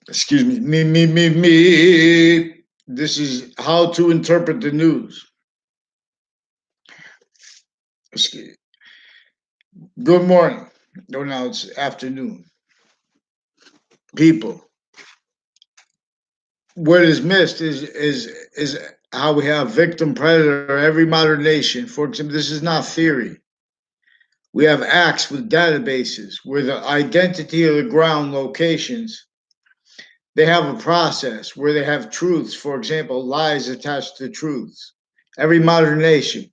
Excuse me. Me. This is how to interpret the news. Excuse. Good morning. No, now it's afternoon. People. What is missed is how we have victim predator every modern nation. For example, this is not theory. We have acts with databases where the identity of the ground locations, they have a process where they have truths. For example, lies attached to truths. Every modern nation.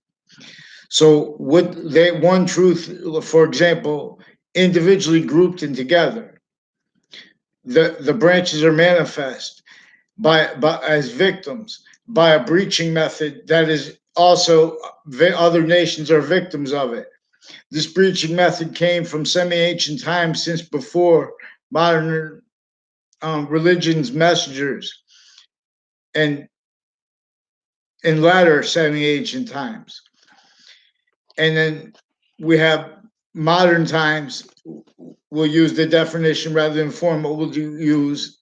So what they one truth, for example, individually grouped and together. The branches are manifest by as victims by a breaching method that is also other nations are victims of it. This breaching method came from semi-ancient times, since before modern religions messengers, and in latter semi-ancient times. And then we have modern times. We'll use the definition rather than formal. We'll use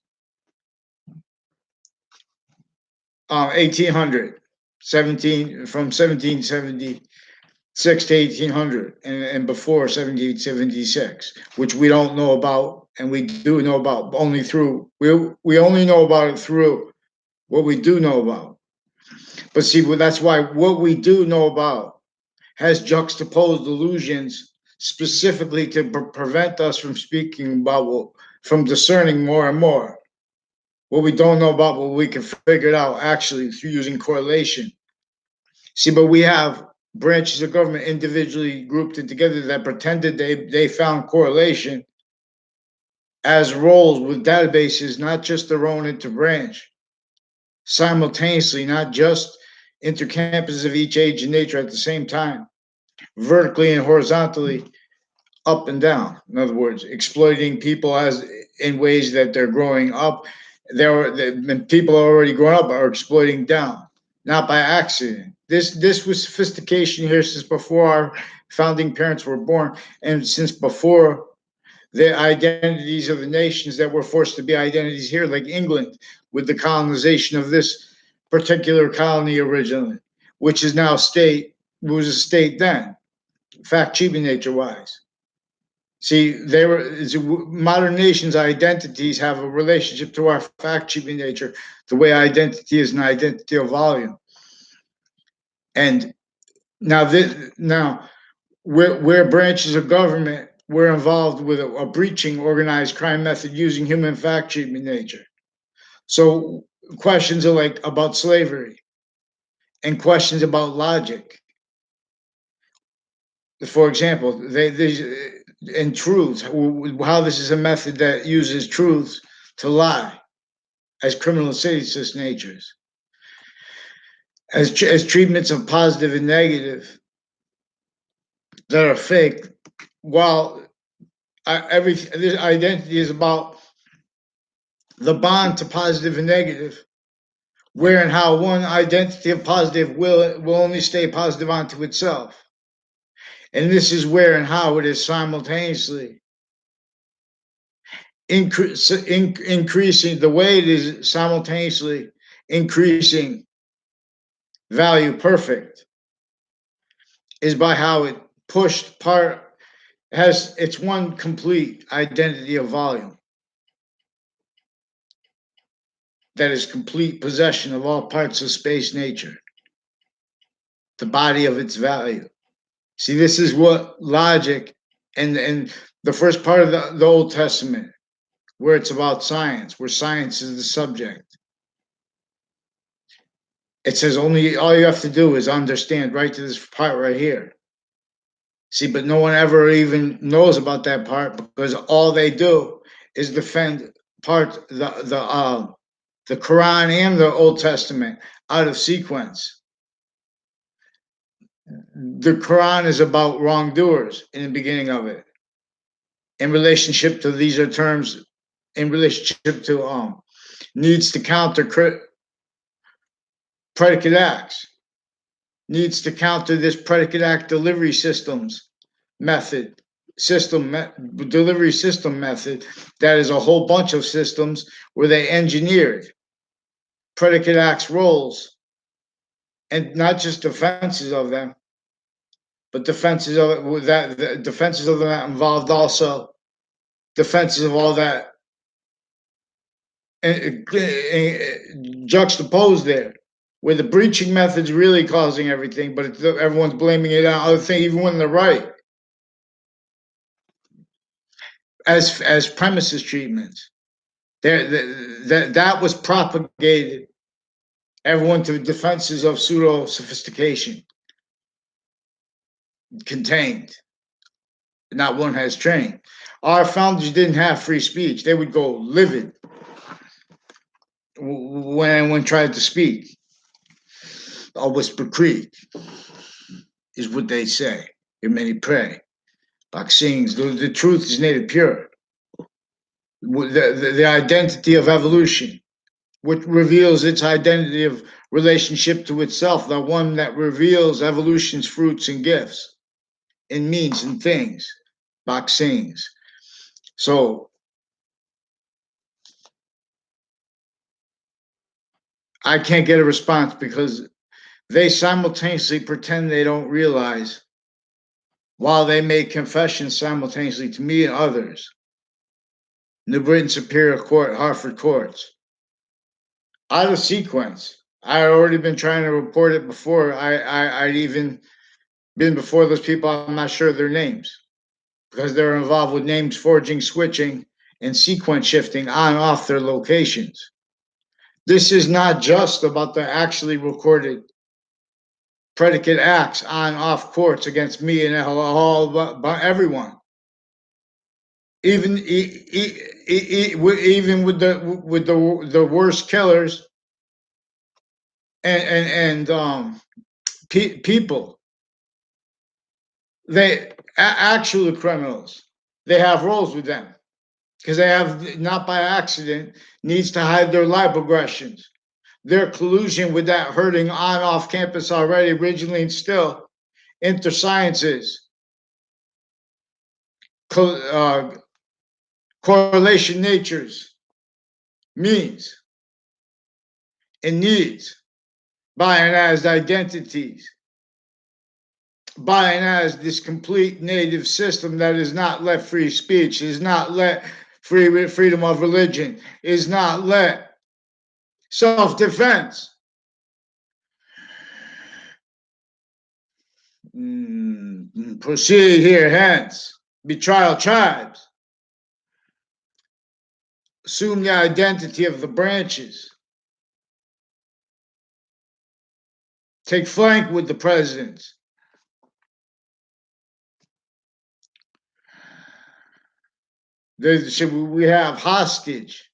1800, from 1776 to 1800, and before 1776, which we don't know about, and we do know about only through we only know about it through what we do know about. But see, that's why what we do know about has juxtaposed illusions specifically to prevent us from speaking about, from discerning more and more what we don't know about, what we can figure it out actually through using correlation. See, but we have branches of government individually grouped and together that pretended they found correlation as roles with databases, not just their own interbranch, simultaneously, not just intercampuses of each age and nature at the same time, vertically and horizontally, up and down. In other words, exploiting people as in ways that they're growing up. People are already grown up are exploiting down, not by accident. This was sophistication here since before our founding parents were born, and since before the identities of the nations that were forced to be identities here, like England, with the colonization of this particular colony originally, which is now state, was a state then, fact cheaping nature wise. See, modern nations' identities have a relationship to our fact cheaping nature, the way identity is an identity of volume. And now, where branches of government were involved with a breaching organized crime method using human fact cheaping nature. So questions are like about slavery and questions about logic. For example, and truths, how this is a method that uses truths to lie as criminal seditious natures, as treatments of positive and negative that are fake, while this identity is about the bond to positive and negative, where and how one identity of positive will only stay positive unto itself. And this is where and how it is simultaneously increasing, the way it is simultaneously increasing value perfect is by how it pushed part, has its one complete identity of volume that is complete possession of all parts of space nature, the body of its value. See, this is what logic and the first part of the Old Testament, where it's about science, where science is the subject. It says all you have to do is understand right to this part right here. See, but no one ever even knows about that part, because all they do is defend the Quran and the Old Testament out of sequence. The Quran is about wrongdoers in the beginning of it. In relationship to, these are terms in relationship to needs to counter predicate acts, needs to counter this predicate act delivery systems method delivery system method that is a whole bunch of systems where they engineered predicate acts roles, and not just defenses of them, but defenses of that defenses of them that involved also defenses of all that juxtaposed there, where the breaching method's really causing everything, but everyone's blaming it on other things, even when they're right. As premises treatments, that was propagated. Everyone to defenses of pseudo-sophistication contained. Not one has trained. Our founders didn't have free speech. They would go livid when anyone tried to speak. A whisper creak is what they say. In many pray. Vaccines, the truth is native pure. The identity of evolution, which reveals its identity of relationship to itself, the one that reveals evolution's fruits and gifts, and means and things. Vaccines. So I can't get a response because they simultaneously pretend they don't realize, while they make confessions simultaneously to me and others. New Britain Superior Court, Hartford Courts. Out of sequence. I had already been trying to report it before I'd even been before those people. I'm not sure of their names because they're involved with names forging, switching, and sequence shifting on and off their locations. This is not just about the actually recorded predicate acts on off courts against me and everyone. Even with the worst killers and people, they actual criminals, they have roles with them because they have, not by accident, needs to hide their libogressions, their collusion with that hurting on off campus already originally and still intersciences, correlation natures, means and needs, by and as identities, by and as this complete native system that is not let free speech, is not let freedom of religion, is not let self-defense. Proceed here hence, betrayal tribes, assume the identity of the branches, take flank with the presidents. We have hostage,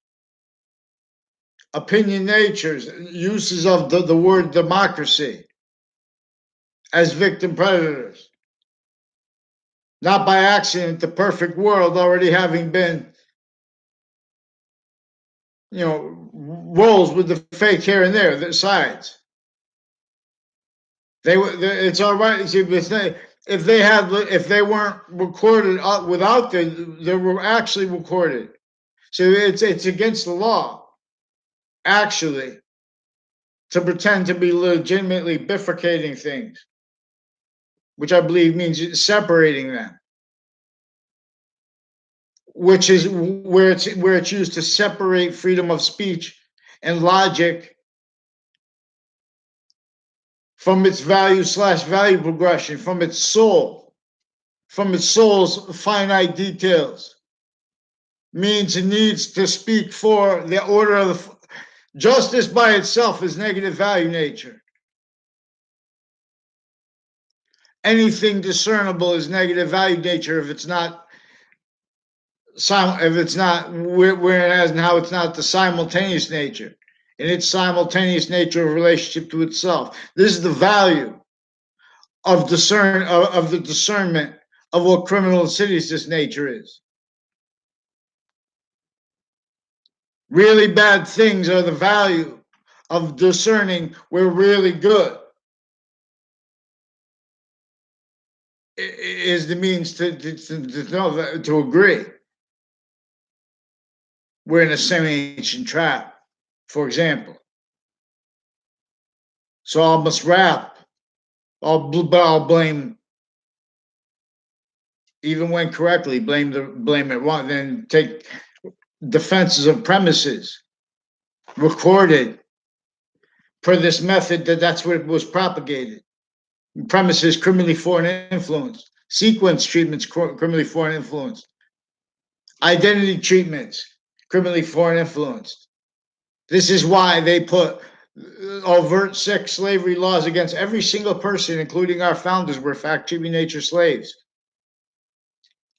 opinion natures, uses of the word democracy as victim predators. Not by accident, the perfect world already having been, rolls with the fake here and there, the sides. It's all right. If they weren't recorded without they were actually recorded. So it's against the law, actually, to pretend to be legitimately bifricating things, which I believe means separating them, which is where it's used to separate freedom of speech and logic from its value/value progression, from its soul's finite details, means and needs to speak for the order of the justice by itself is negative value nature. Anything discernible is negative value nature if it's not where it has and how it's not the simultaneous nature. In its simultaneous nature of relationship to itself. This is the value of the discernment of what criminal insidiousness nature is. Really bad things are the value of discerning we're really good. is the means to agree. We're in a semi-ancient trap, for example. So I must rap. I'll blame, even when correctly, blame it wrong. Then take defenses of premises recorded per this method that's what was propagated. Premises criminally foreign influence. Sequence treatments criminally foreign influenced. Identity treatments criminally foreign influenced. This is why they put overt sex slavery laws against every single person, including our founders, were fact-treating nature slaves.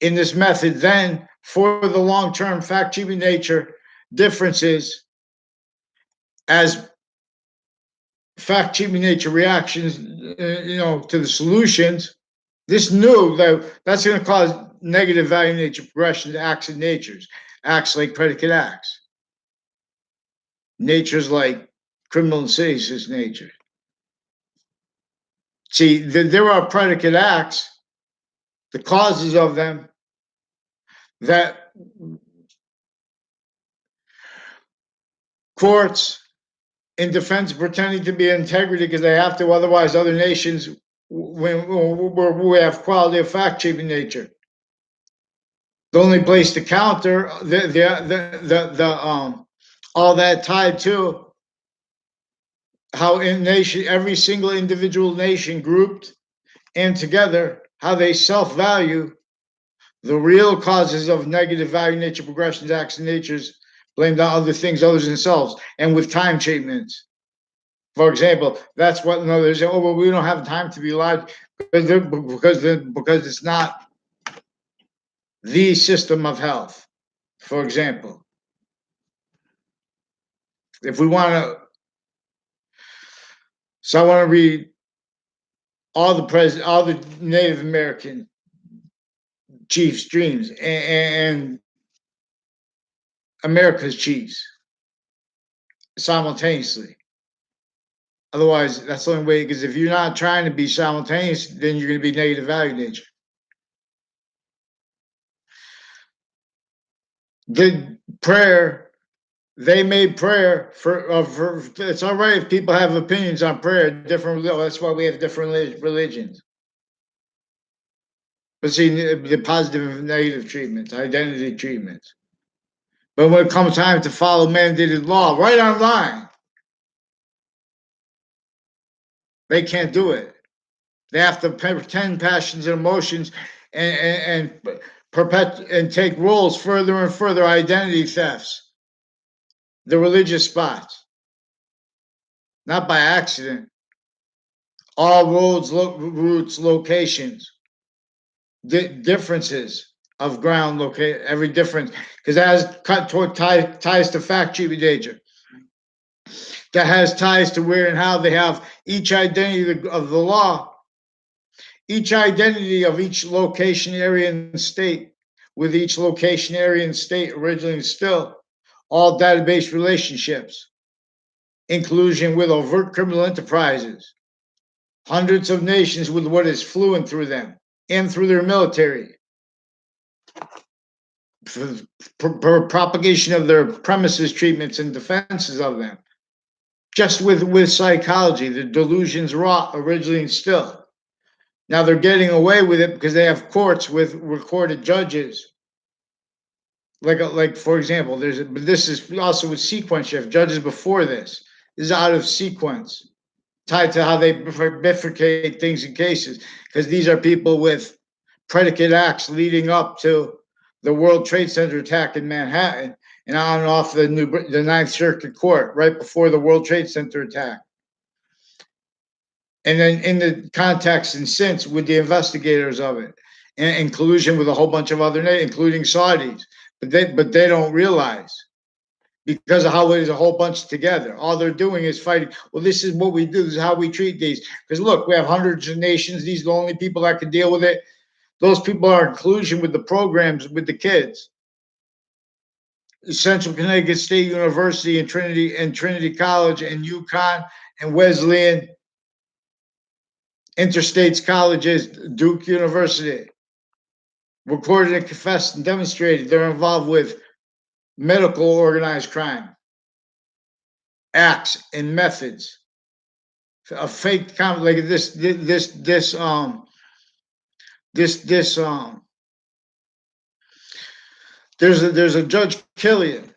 In this method, then, for the long-term fact-treating nature differences as fact-treating nature reactions, to the solutions, this knew that that's going to cause negative value nature progression to acts and natures, acts like predicate acts, natures like criminal and seditious nature. See, there are predicate acts, the causes of them, that courts in defense pretending to be integrity because they have to, otherwise other nations we have quality of fact-treating nature. The only place to counter all that tied to how in nation, every single individual nation grouped and together, how they self-value the real causes of negative value nature progressions, acts, and natures blamed on other things other than themselves, and with time treatments. For example, that's what they say, oh, well, we don't have time to be lied because it's not the system of health. For example, if we want to, so I want to read all the Native American chiefs' dreams and America's chiefs simultaneously. Otherwise, that's the only way, because if you're not trying to be simultaneous, then you're going to be negative value nature. Did prayer, they made prayer for it's all right if people have opinions on prayer, different. That's why we have different religions. But see, the positive and negative treatments, identity treatments. But when it comes time to follow mandated law, right on line, they can't do it. They have to pretend passions and emotions and take roles further and further, identity thefts, the religious spots, not by accident. All roads, routes, locations, differences of ground, every difference, because that has ties to fact-treating nature. That has ties to where and how they have each identity of the law, each identity of each location, area, and state, with each location, area, and state originally still, all database relationships, inclusion with overt criminal enterprises, hundreds of nations with what is fluent through them and through their military, for propagation of their premises, treatments, and defenses of them. Just with psychology, the delusions wrought originally and still. Now they're getting away with it because they have courts with recorded judges. Like for example, but this is also with sequence shift. Judges before this is out of sequence, tied to how they bifricate things in cases, because these are people with predicate acts leading up to the World Trade Center attack in Manhattan and on and off the Ninth Circuit Court right before the World Trade Center attack. And then in the context and since with the investigators of it, and in collusion with a whole bunch of other nations, including Saudis, but they don't realize, because of how it is a whole bunch together. All they're doing is fighting. Well, this is what we do. This is how we treat these. Because look, we have hundreds of nations. These are the only people that can deal with it. Those people are in collusion with the programs, with the kids. Central Connecticut State University and Trinity College and UConn and Wesleyan interstates colleges, Duke University, recorded and confessed and demonstrated they're involved with medical organized crime, acts and methods, a fake like this there's a Judge Killian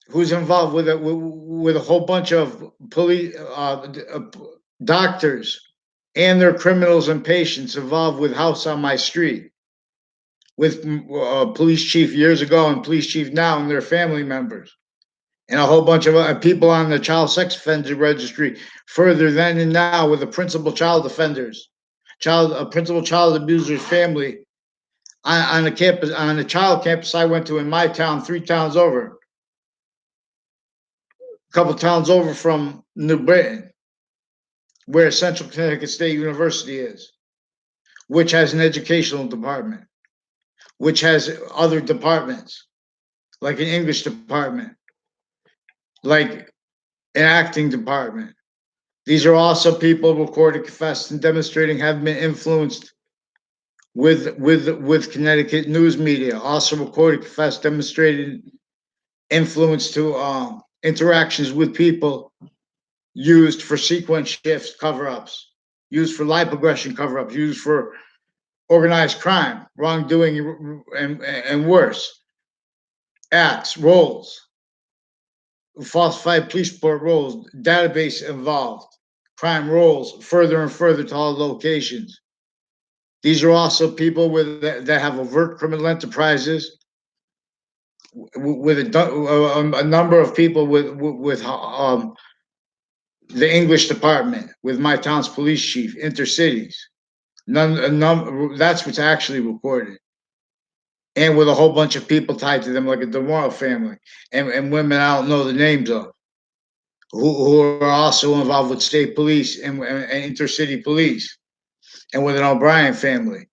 who's involved with with a whole bunch of police doctors and their criminals and patients involved with House on My Street, with police chief years ago and police chief now and their family members, and a whole bunch of people on the child sex offender registry further then and now with the principal child offenders, principal child abusers family on a campus, on a child campus I went to in my town, 3 towns over, a couple towns over from New Britain, where Central Connecticut State University is, which has an educational department, which has other departments, like an English department, like an acting department. These are also people recorded, confessed, and demonstrating have been influenced with Connecticut news media. Also recorded, confessed, demonstrated influence to interactions with people used for sequence shifts cover-ups, used for life progression cover-ups, used for organized crime, wrongdoing, and worse. Acts, roles, falsified police report roles, database involved, crime roles, further and further to all locations. These are also people that have overt criminal enterprises, with a number of people with the English department, with my town's police chief, intercities. That's what's actually recorded. And with a whole bunch of people tied to them, like a DeMorrow family, and women I don't know the names of, who are also involved with state police and intercity police, and with an O'Brien family.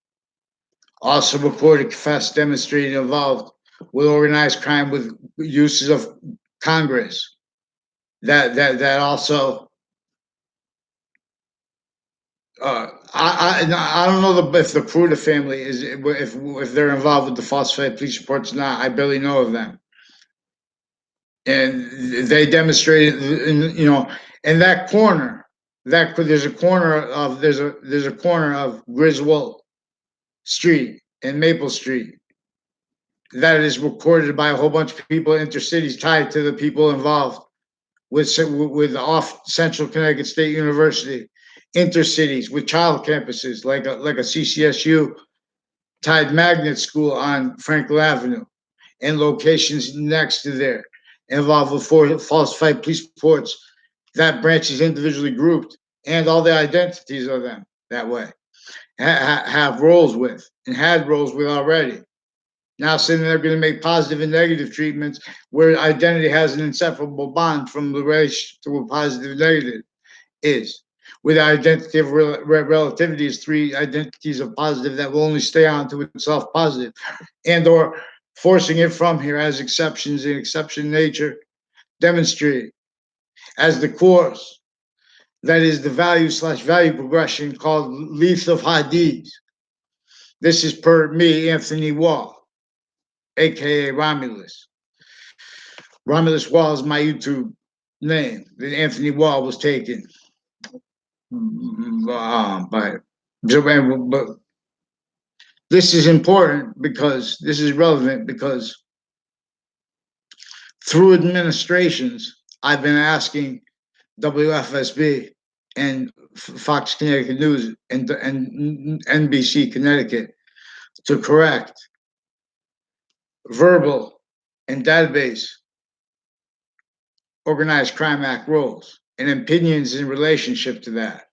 Also recorded, confessed, demonstrated, involved with organized crime, with uses of Congress. That also. I don't know if the Pruda family is, if they're involved with the falsified police reports or not. I barely know of them, and they demonstrated, in that corner. There's a corner of Griswold Street and Maple Street that is recorded by a whole bunch of people, intercities tied to the people involved with off Central Connecticut State University, intercities with child campuses like a CCSU tied magnet school on Franklin Avenue, and locations next to there involved with falsified police reports that branches individually grouped, and all the identities of them that way have roles with and had roles with already. Now saying they're going to make positive and negative treatments where identity has an inseparable bond from the relation to a positive and negative is. With the identity of relativity is 3 identities of positive that will only stay on to itself positive, and or forcing it from here as exceptions in exception nature demonstrate as the course that is the value/value progression called Leaf of Hadith. This is per me, Anthony Wall, A.K.A. Romulus. Romulus Wall is my YouTube name. Anthony Wall was taken but this is important because this is relevant because through administrations, I've been asking WFSB and Fox Connecticut News and NBC Connecticut to correct verbal and database organized crime act rules and opinions in relationship to that.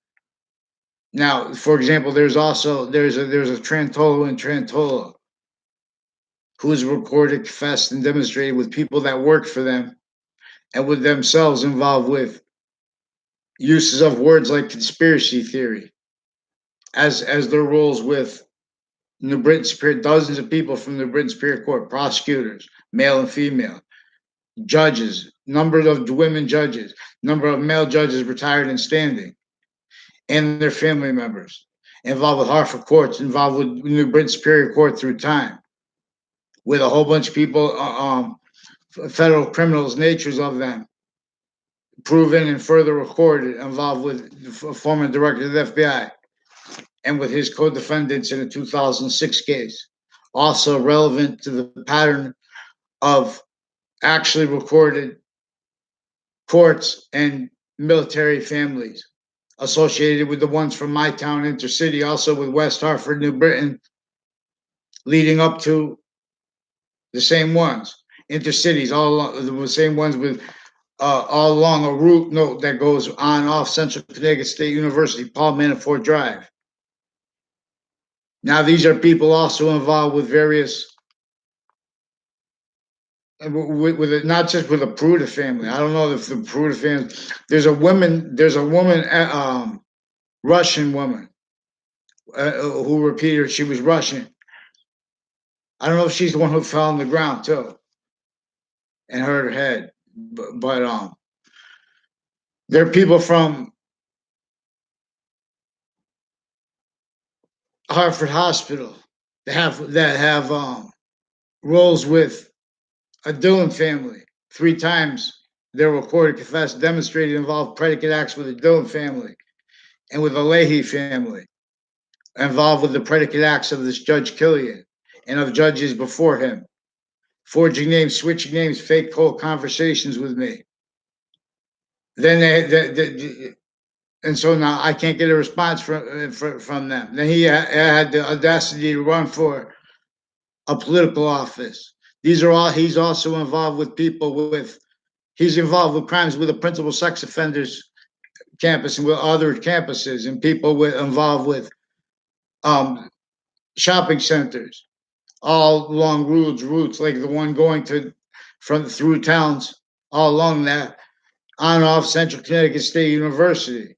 Now, for example, there's a Trantolo and Trantola who's recorded, confessed, and demonstrated with people that worked for them and with themselves involved with uses of words like conspiracy theory as their roles with New Britain Superior, dozens of people from the Britain Superior Court, prosecutors, male and female, judges, number of women judges, number of male judges retired and standing. and their family members, involved with Hartford courts, involved with New Britain Superior Court through time, with a whole bunch of people, federal criminals, natures of them, proven and further recorded, involved with the former director of the FBI and with his co-defendants in a 2006 case. Also relevant to the pattern of actually recorded courts and military families associated with the ones from my town, Intercity, also with West Hartford, New Britain, leading up to the same ones, intercities, all the same ones with all along a route note that goes on off Central Connecticut State University, Paul Manafort Drive. Now, these are people also involved with various, with it, not just with the Pruda family. I don't know if the Pruda family. There's a woman, Russian woman, who repeated she was Russian. I don't know if she's the one who fell on the ground too and hurt her head, but there are people from Hartford Hospital that have roles with a Dillon family. 3 times they're recorded, confessed, demonstrated, involved predicate acts with the Dillon family and with the Leahy family, involved with the predicate acts of this Judge Killian and of judges before him, forging names, switching names, fake cold conversations with me. Then and so now I can't get a response from them. Then he had the audacity to run for a political office. These are all. He's also involved with people with. He's involved with crimes with the principal sex offenders campus and with other campuses and people involved with shopping centers, all along routes like the one going through towns, all along that, on and off Central Connecticut State University.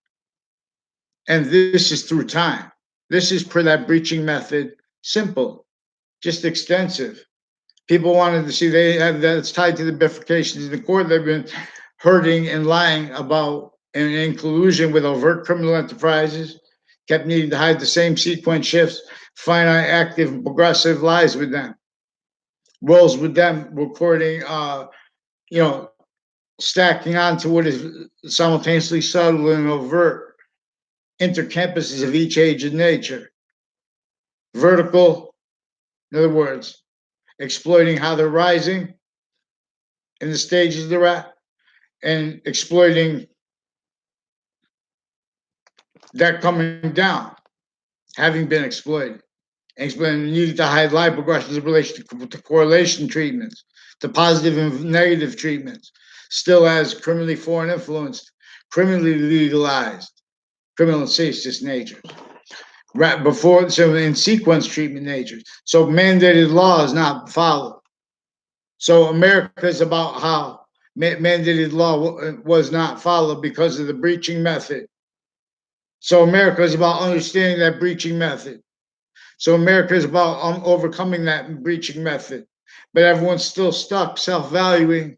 And this is through time. This is per that breaching method, simple, just extensive. People wanted to see that's tied to the bifrications in the court. They've been hurting and lying about and in collusion with overt criminal enterprises, kept needing to hide the same sequence shifts, finite, active, progressive lies with them, roles with them, recording, stacking onto what is simultaneously subtle and overt intercampuses of each age and nature. Vertical, in other words, exploiting how they're rising in the stages they're at, and exploiting that coming down, having been exploited. Explain needed to hide lie progressions in relation to correlation treatments, to positive and negative treatments, still as criminally foreign influenced, criminally legalized, criminal and seditious natures. Right before, so in sequence treatment natures. So mandated law is not followed. So America is about how mandated law was not followed because of the breaching method. So America is about understanding that breaching method. So America is about overcoming that breaching method. But everyone's still stuck self-valuing,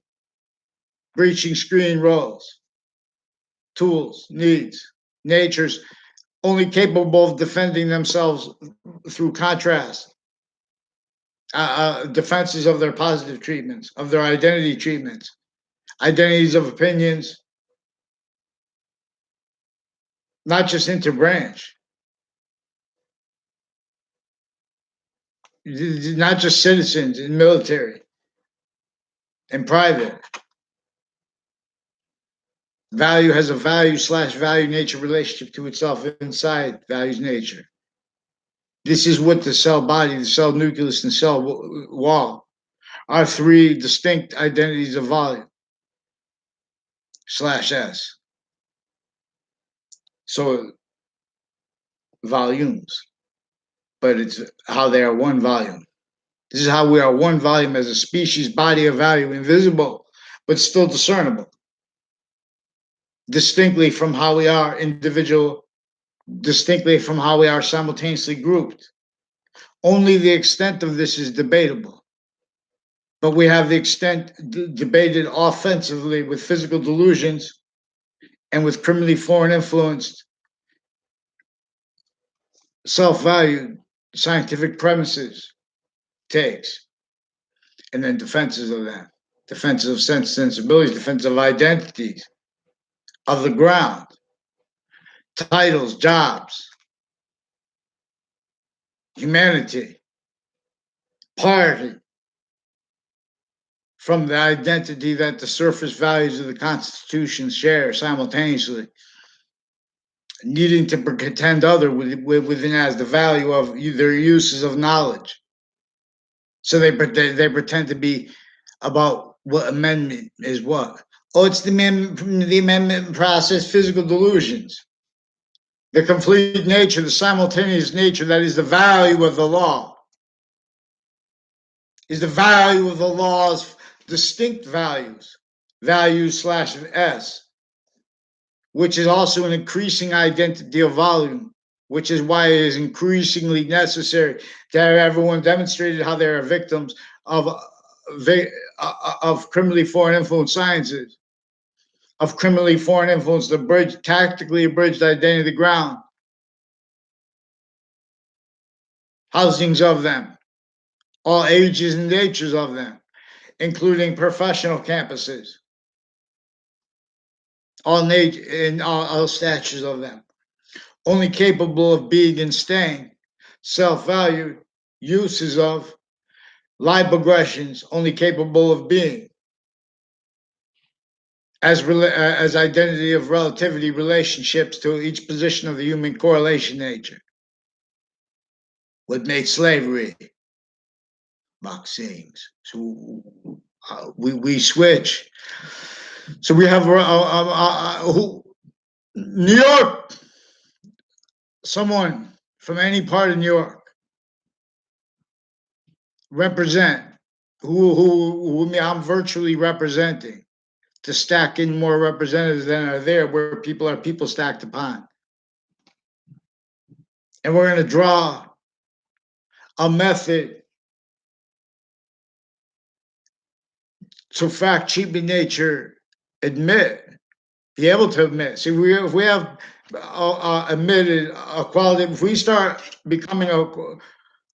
breaching screen roles, tools, needs, natures, only capable of defending themselves through contrast, defenses of their positive treatments, of their identity treatments, identities of opinions, not just interbranch, not just citizens and military and private. Value has a value/value nature relationship to itself inside values nature. This is what the cell body, the cell nucleus, and cell wall are 3 distinct identities of volume /S. So volumes, but it's how they are one volume. This is how we are one volume as a species, body of value, invisible, but still discernible. Distinctly from how we are individual, distinctly from how we are simultaneously grouped. Only the extent of this is debatable. But we have the extent debated offensively with physical delusions and with criminally foreign influenced self-value scientific premises takes, and then defenses of them, defenses of sensibilities, defenses of identities, of the ground, titles, jobs, humanity, party, from the identity that the surface values of the Constitution share simultaneously, needing to contend other within as the value of their uses of knowledge. So they pretend to be about what amendment is what. Oh, it's the amendment process, physical delusions. The complete nature, the simultaneous nature, that is the value of the law. Is the value of the law's distinct values, values/S, which is also an increasing identity of volume, which is why it is increasingly necessary to have everyone demonstrated how they are victims of criminally foreign influence sciences, of criminally foreign influence, the tactically abridged identity of the ground, housings of them, all ages and natures of them, including professional campuses, all statures of them, only capable of being and staying, self-value, uses of, libogressions, only capable of being, as identity of relativity relationships to each position of the human correlation nature. What makes slavery? Maxims. So we switch. So we have New York. Someone from any part of New York represent who I'm virtually representing, to stack in more representatives than are there, where people are people stacked upon. And we're going to draw a method to fact cheaping nature be able to admit. See, if we have admitted a quality, if we start becoming a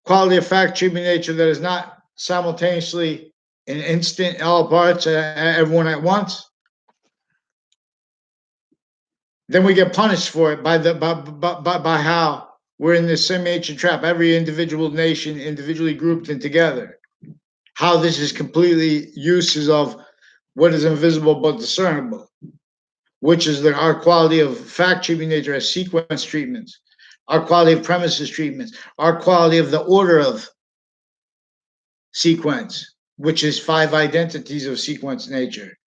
quality of fact cheaping nature that is not simultaneously an instant, all parts, everyone at once, then we get punished for it by how we're in this semi-ancient trap, every individual nation individually grouped and together. How this is completely uses of what is invisible but discernible, which is our quality of fact treatment nature as sequence treatments, our quality of premises treatments, our quality of the order of sequence, which is 5 identities of sequence nature.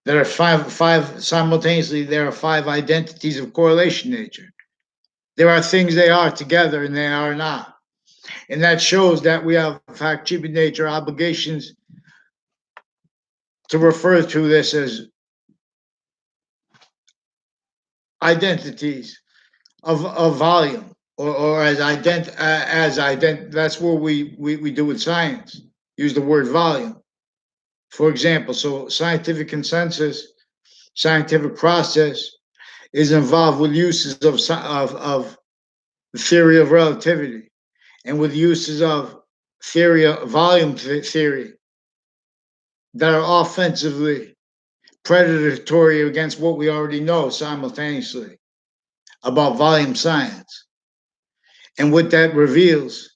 There are five simultaneously, there are 5 identities of correlation nature. There are things they are together and they are not. And that shows that we have fact treatment nature obligations to refer to this as identities of volume, or as that's what we do with science, use the word volume. For example, so scientific consensus, scientific process is involved with uses of the theory of relativity, and with uses of theory of volume theory that are offensively predatory against what we already know simultaneously about volume science. And what that reveals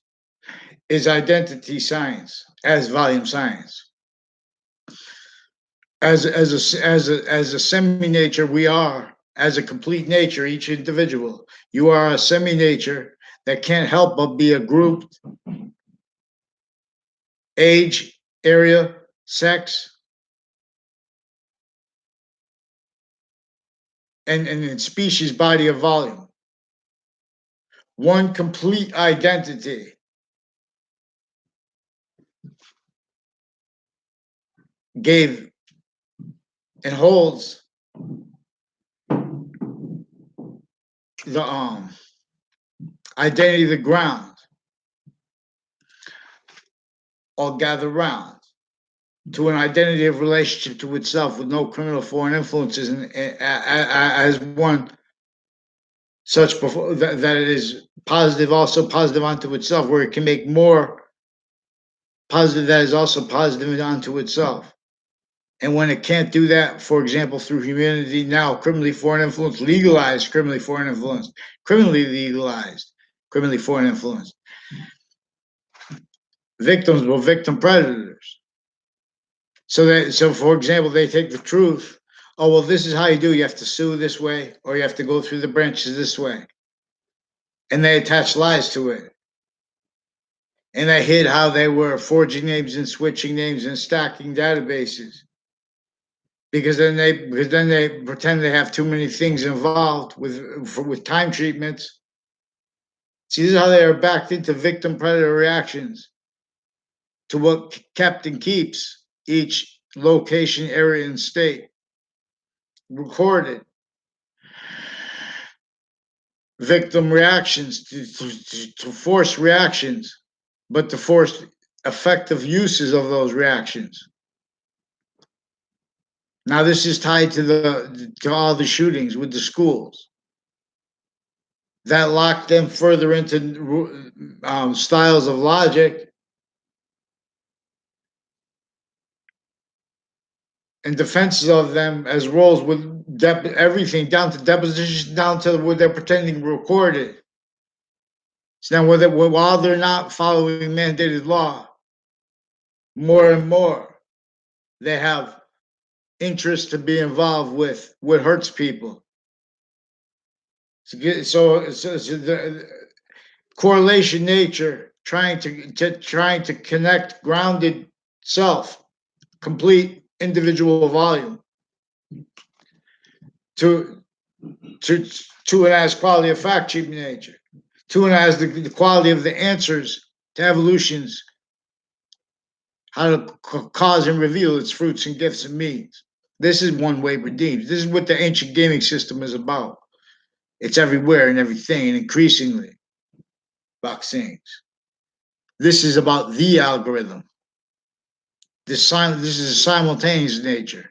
is identity science as volume science. As a semi-nature, we are, as a complete nature, each individual. You are a semi-nature that can't help but be a grouped age, area, sex, and species body of volume. One complete identity. Gave and holds the identity of the ground, all gather round to an identity of relationship to itself with no criminal foreign influences, and as one such before that it is positive, also positive onto itself, where it can make more positive that is also positive onto itself. And when it can't do that, for example, through humanity now, criminally foreign influence, legalized criminally foreign influence, criminally legalized criminally foreign influence, victims will victim predators. So for example, they take the truth. Oh, well, this is how you do. You have to sue this way, or you have to go through the branches this way. And they attach lies to it. And they hid how they were forging names and switching names and stacking databases. Because then they pretend they have too many things involved with time treatments. See, this is how they are backed into victim predator reactions to what kept and keeps each location, area, and state recorded. Victim reactions to force reactions, but to force effective uses of those reactions. Now, this is tied to all the shootings with the schools. That locked them further into styles of logic and defenses of them as roles with everything down to depositions, down to what they're pretending recorded. So now, while they're not following mandated law, more and more they have interest to be involved with what hurts people. So the correlation nature trying to connect grounded self, complete individual volume to and as quality of fact cheap nature, to and as the quality of the answers to evolution's how to cause and reveal its fruits and gifts and means. This is one way redeemed. This is what the ancient gaming system is about. It's everywhere and everything, and increasingly vaccines. This is about the algorithm. This is a simultaneous nature.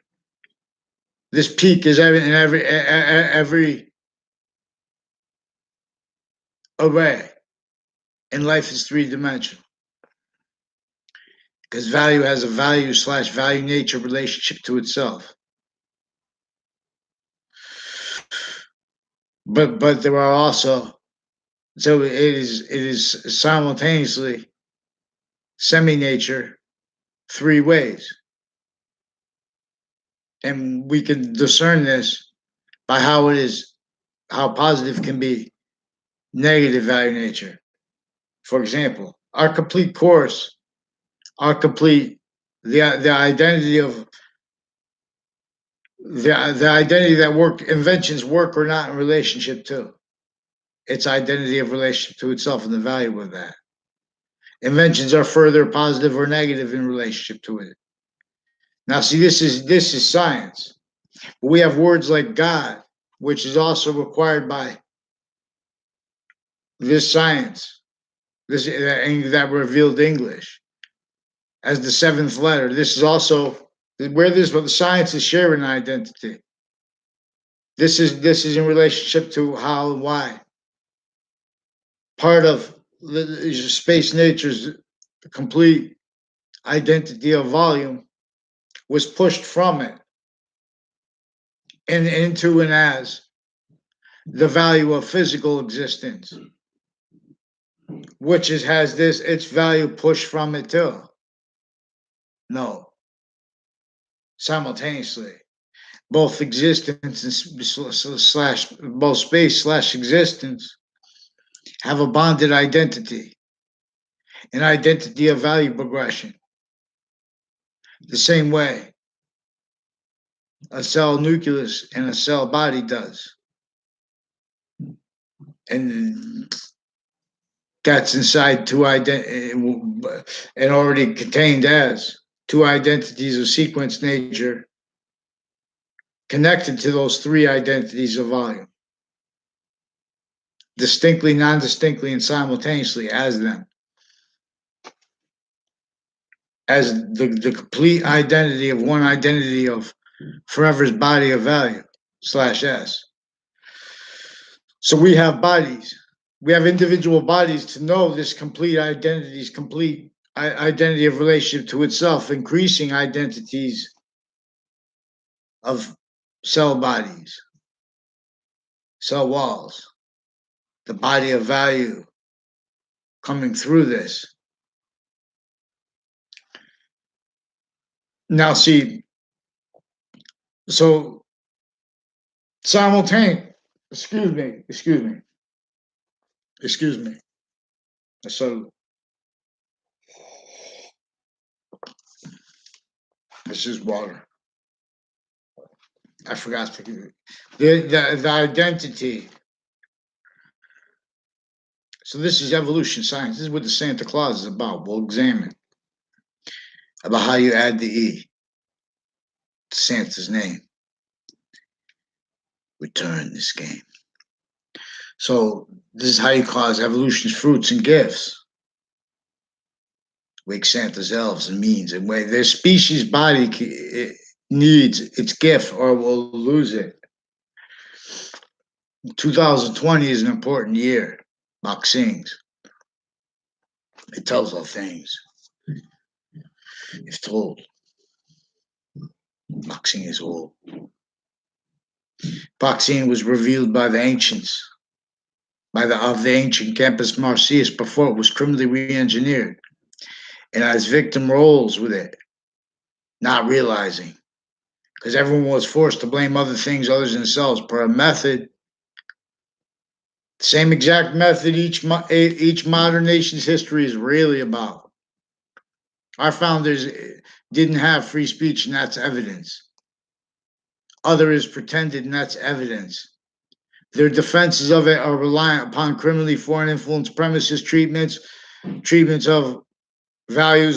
This peak is every array, and life is three-dimensional. Because value has a value/value nature relationship to itself. But there are also, so it is simultaneously semi-nature three ways. And we can discern this by how positive can be negative value nature. For example, our complete course, the identity of the identity that inventions work or not in relationship to its identity of relationship to itself and the value of that. Inventions are further positive or negative in relationship to it. Now, see, this is science. We have words like God, which is also required by this science, that revealed English as the seventh letter. This is also where the science is sharing identity. This is in relationship to how and why. Part of space nature's complete identity of volume was pushed from it and into and as the value of physical existence, which has its value pushed from it too. No, simultaneously, both existence and both space/existence have a bonded identity, an identity of value progression. The same way a cell nucleus and a cell body does. And that's inside two and already contained as two identities of sequence nature connected to those three identities of volume, distinctly, non-distinctly, and simultaneously as them, as the complete identity of one identity of forever's body of value /S. So we have bodies. We have individual bodies to know this complete identities, complete identity of relationship to itself, increasing identities of cell bodies, cell walls, the body of value coming through this. Now, see, so simultaneous, excuse me. So this is water. I forgot to give it. The identity. So this is evolution science. This is what the Santa Claus is about. We'll examine about how you add the E to Santa's name. Return this game. So this is how you cause evolution's fruits and gifts. Wake Santa's elves and means and way their species body needs its gift or will lose it. 2020 is an important year. Boxings. It tells all things. If told. Boxing is old. Boxing was revealed by the ancients, of the ancient Campus Marcius before it was criminally re-engineered, and as victim roles with it, not realizing, because everyone was forced to blame other things other than themselves per a method, same exact method each modern nation's history is really about. Our founders didn't have free speech, and that's evidence. Other is pretended, and that's evidence. Their defenses of it are reliant upon criminally foreign influence premises, treatments of value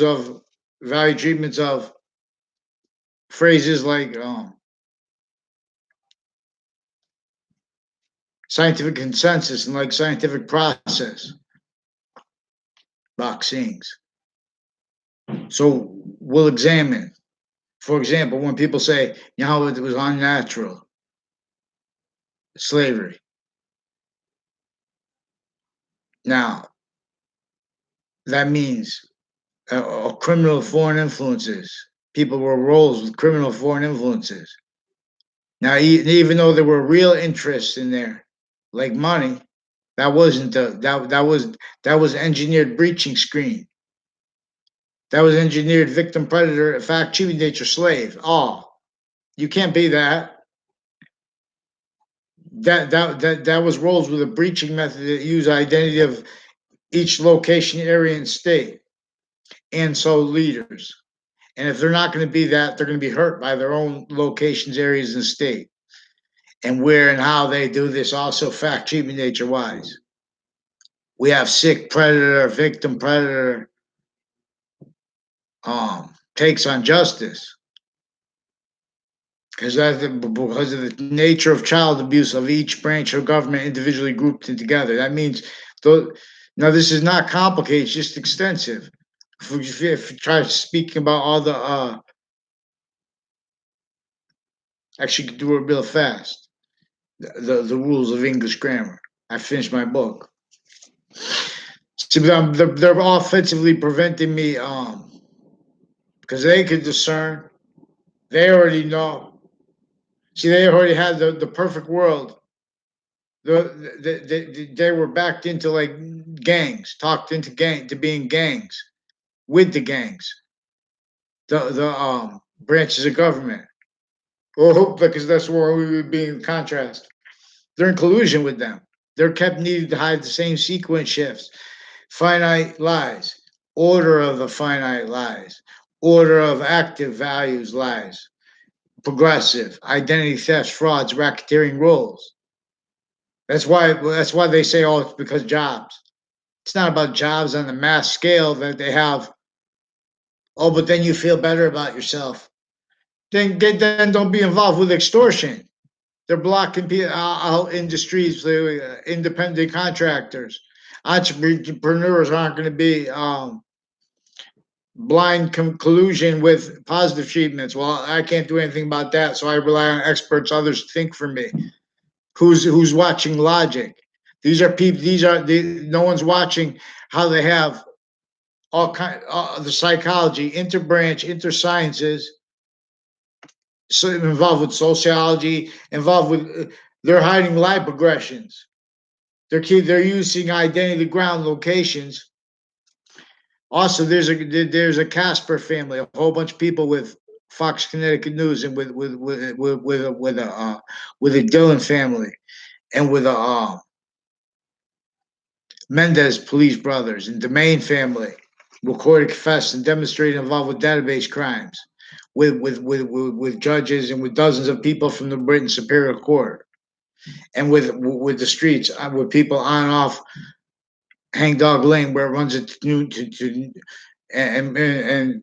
treatments of phrases like scientific consensus and like scientific process. Boxings. So we'll examine. For example, when people say, it was unnatural, slavery. Now, that means criminal foreign influences. People were roles with criminal foreign influences. Now, even though there were real interests in there, like money, that wasn't that was engineered breaching screen. That was engineered victim predator, fact cheating nature slave. Oh, you can't be that. That was roles with a breaching method that used identity of each location, area, and state, and so leaders. And if they're not going to be that, they're going to be hurt by their own locations, areas, and state. And where and how they do this also fact cheating nature wise. We have sick predator, victim predator, takes on justice. Because of the nature of child abuse of each branch of government individually grouped together. That means, now this is not complicated, it's just extensive. If you try speaking about all the, actually could do it real fast. The rules of English grammar. I finished my book. See, they're offensively preventing me, because they could discern. They already know. See, they already had the perfect world. They were backed into like gangs, talked into being gangs, with the gangs, the branches of government. Well, because that's where we would be in contrast. They're in collusion with them. They're kept needing to hide the same sequence shifts, finite lies, order of the finite lies, order of active values lies, progressive, identity thefts, frauds, racketeering roles. That's why they say, oh, it's because jobs. It's not about jobs on the mass scale that they have. Oh, but then you feel better about yourself. Then don't be involved with extortion. They're blocking out industries, independent contractors. Entrepreneurs aren't going to be blind collusion with positive treatments. Well, I can't do anything about that, so I rely on experts, others think for me. who's watching logic. These are people. No one's watching how they have the psychology, interbranch, intersciences, so involved with sociology, involved with they're hiding lie progressions. They're using identity ground locations. Also, there's a Casper family, a whole bunch of people with Fox Connecticut News, and with a Dillon family, and with a Mendez police brothers and Domain family, recorded, confessed, and demonstrated involved with database crimes, with judges and with dozens of people from the Britain Superior Court, and with the streets, with people on and off Hangdog Lane, where it runs to and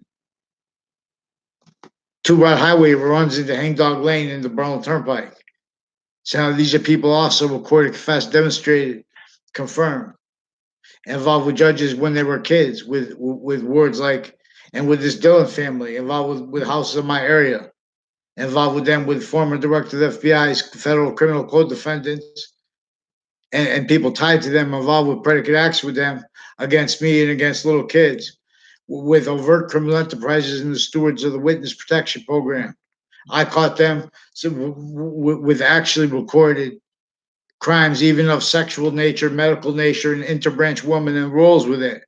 Two Rod Highway runs into Hangdog Lane in the Berlin Turnpike. So these are people also recorded, confessed, demonstrated, confirmed, involved with judges when they were kids, with words like, and with this Dillon family, involved with houses in my area, involved with them, with former director of the FBI's federal criminal code defendants, and people tied to them, involved with predicate acts with them against me and against little kids, with overt criminal enterprises and the stewards of the witness protection program. I caught them with actually recorded crimes, even of sexual nature, medical nature, and interbranch woman and roles with it,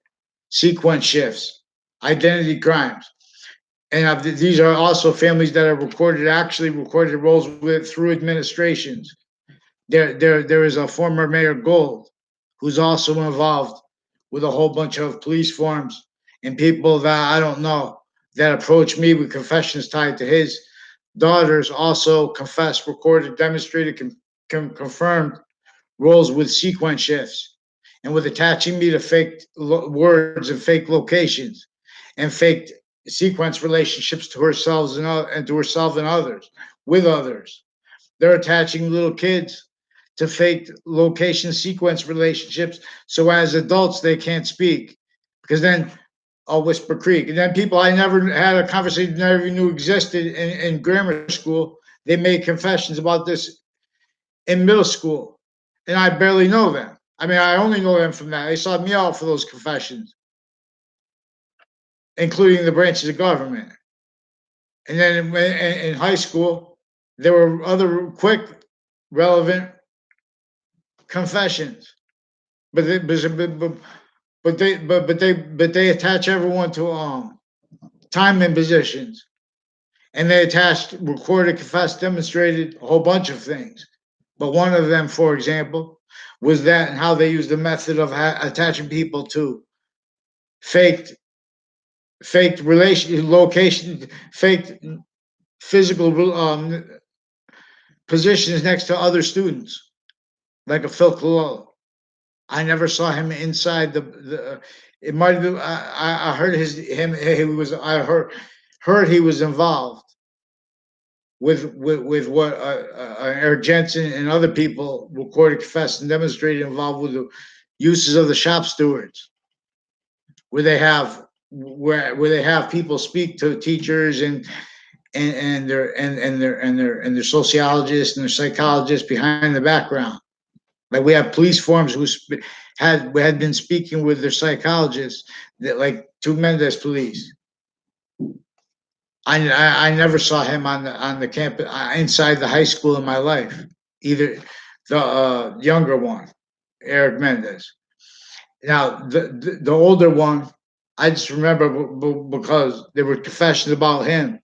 sequence shifts, identity crimes. And these are also families that are actually recorded roles with through administrations. There is a former Mayor Gold who's also involved with a whole bunch of police forms and people that I don't know that approach me with confessions tied to his daughters, also confessed, recorded, demonstrated, confirmed roles with sequence shifts and with attaching me to fake words and fake locations and fake sequence relationships to herself and to herself and others, with others. They're attaching little kids to fake location sequence relationships, so as adults they can't speak, because then I'll whisper Creek. And then people I never had a conversation, never even knew existed in grammar school, they made confessions about this in middle school, and I barely know them. I mean, I only know them from that. They sought me out for those confessions, including the branches of government. And then in high school, there were other quick, relevant confessions, but they attach everyone to time and positions, and they attached recorded, confessed, demonstrated a whole bunch of things. But one of them, for example, was that and how they used the method of attaching people to faked relation location, faked physical positions next to other students, like a Phil Cololo. I never saw him inside the it might have been, I heard he was, I heard he was involved with what Eric Jensen and other people recorded, confessed, and demonstrated involved with the uses of the shop stewards, where they have people speak to teachers and their sociologists and their psychologists behind the background. Like we have police forms who had been speaking with their psychologists, that like two Mendez police. I never saw him on the campus inside the high school in my life, either the younger one, Eric Mendez. Now the older one, I just remember because there were confessions about him.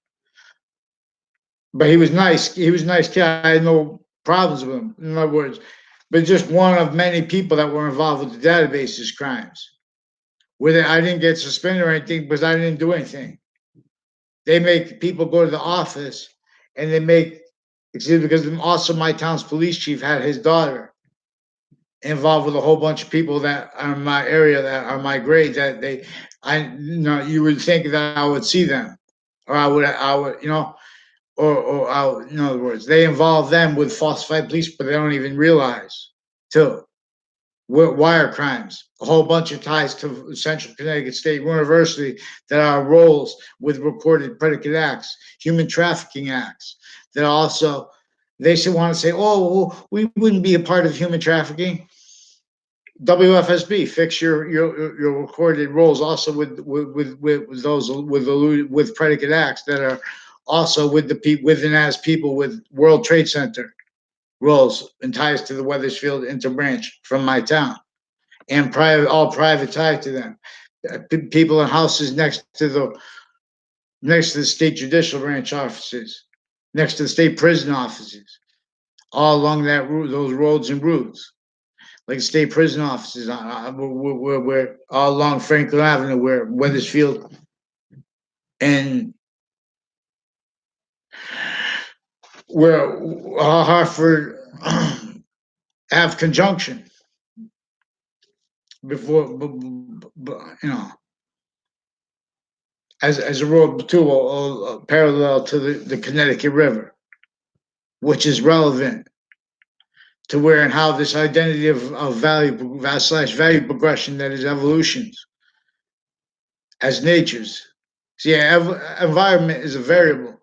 But he was nice. He was a nice kid. I had no problems with him. In other words, but just one of many people that were involved with the databases crimes, where I didn't get suspended or anything because I didn't do anything. They make people go to the office, and they make, because also my town's police chief had his daughter involved with a whole bunch of people that are in my area that are my grade, that you would think that I would see them, or I would, or in other words, they involve them with falsified police, but they don't even realize too. Wire crimes, a whole bunch of ties to Central Connecticut State University that are roles with recorded predicate acts, human trafficking acts that also They should want to say, "Oh, well, we wouldn't be a part of human trafficking." WFSB, fix your recorded roles also with those with predicate acts that are also with the people with and as people with World Trade Center roles and ties to the Wethersfield interbranch from my town, and all private ties to them. People in houses next to the state judicial branch offices, next to the state prison offices, all along those roads and routes, like state prison offices. We're all along Franklin Avenue, where Wethersfield and where Hartford have conjunction before, as a road too, parallel to the Connecticut River, which is relevant to where and how this identity of value slash value progression that is evolutions as natures. See, environment is a variable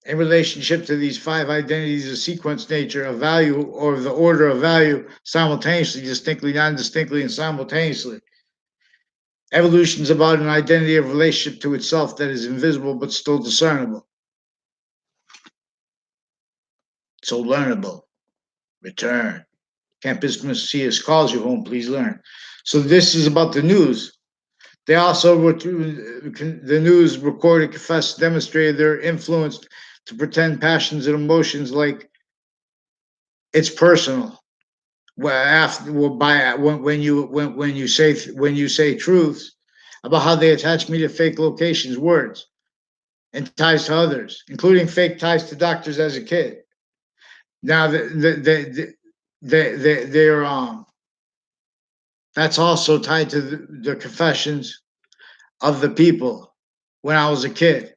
in relationship to these five identities of sequence nature of value or the order of value simultaneously, distinctly, non-distinctly, and simultaneously. Evolution is about an identity of relationship to itself that is invisible but still discernible. So learnable. Return. Campus Messias calls you home, please learn. So this is about the news. They also, the news recorded, confessed, demonstrated their influence to pretend passions and emotions like it's personal. When you say truths about how they attach me to fake locations, words, and ties to others, including fake ties to doctors as a kid. Now they're that's also tied to the confessions of the people when I was a kid.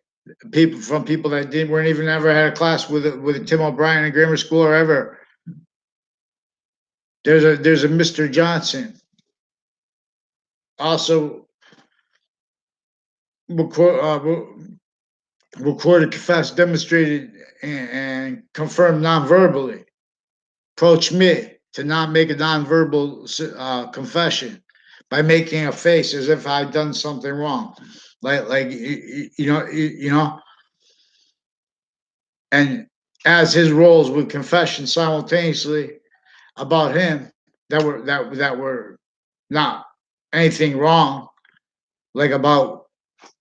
People that weren't even ever had a class with Tim O'Brien in grammar school or ever. There's a Mr. Johnson. Also recorded, confessed, demonstrated, and confirmed non-verbally. Approached me to not make a non-verbal confession by making a face as if I'd done something wrong, like you know, and as his roles with confession simultaneously about him that were not anything wrong, like about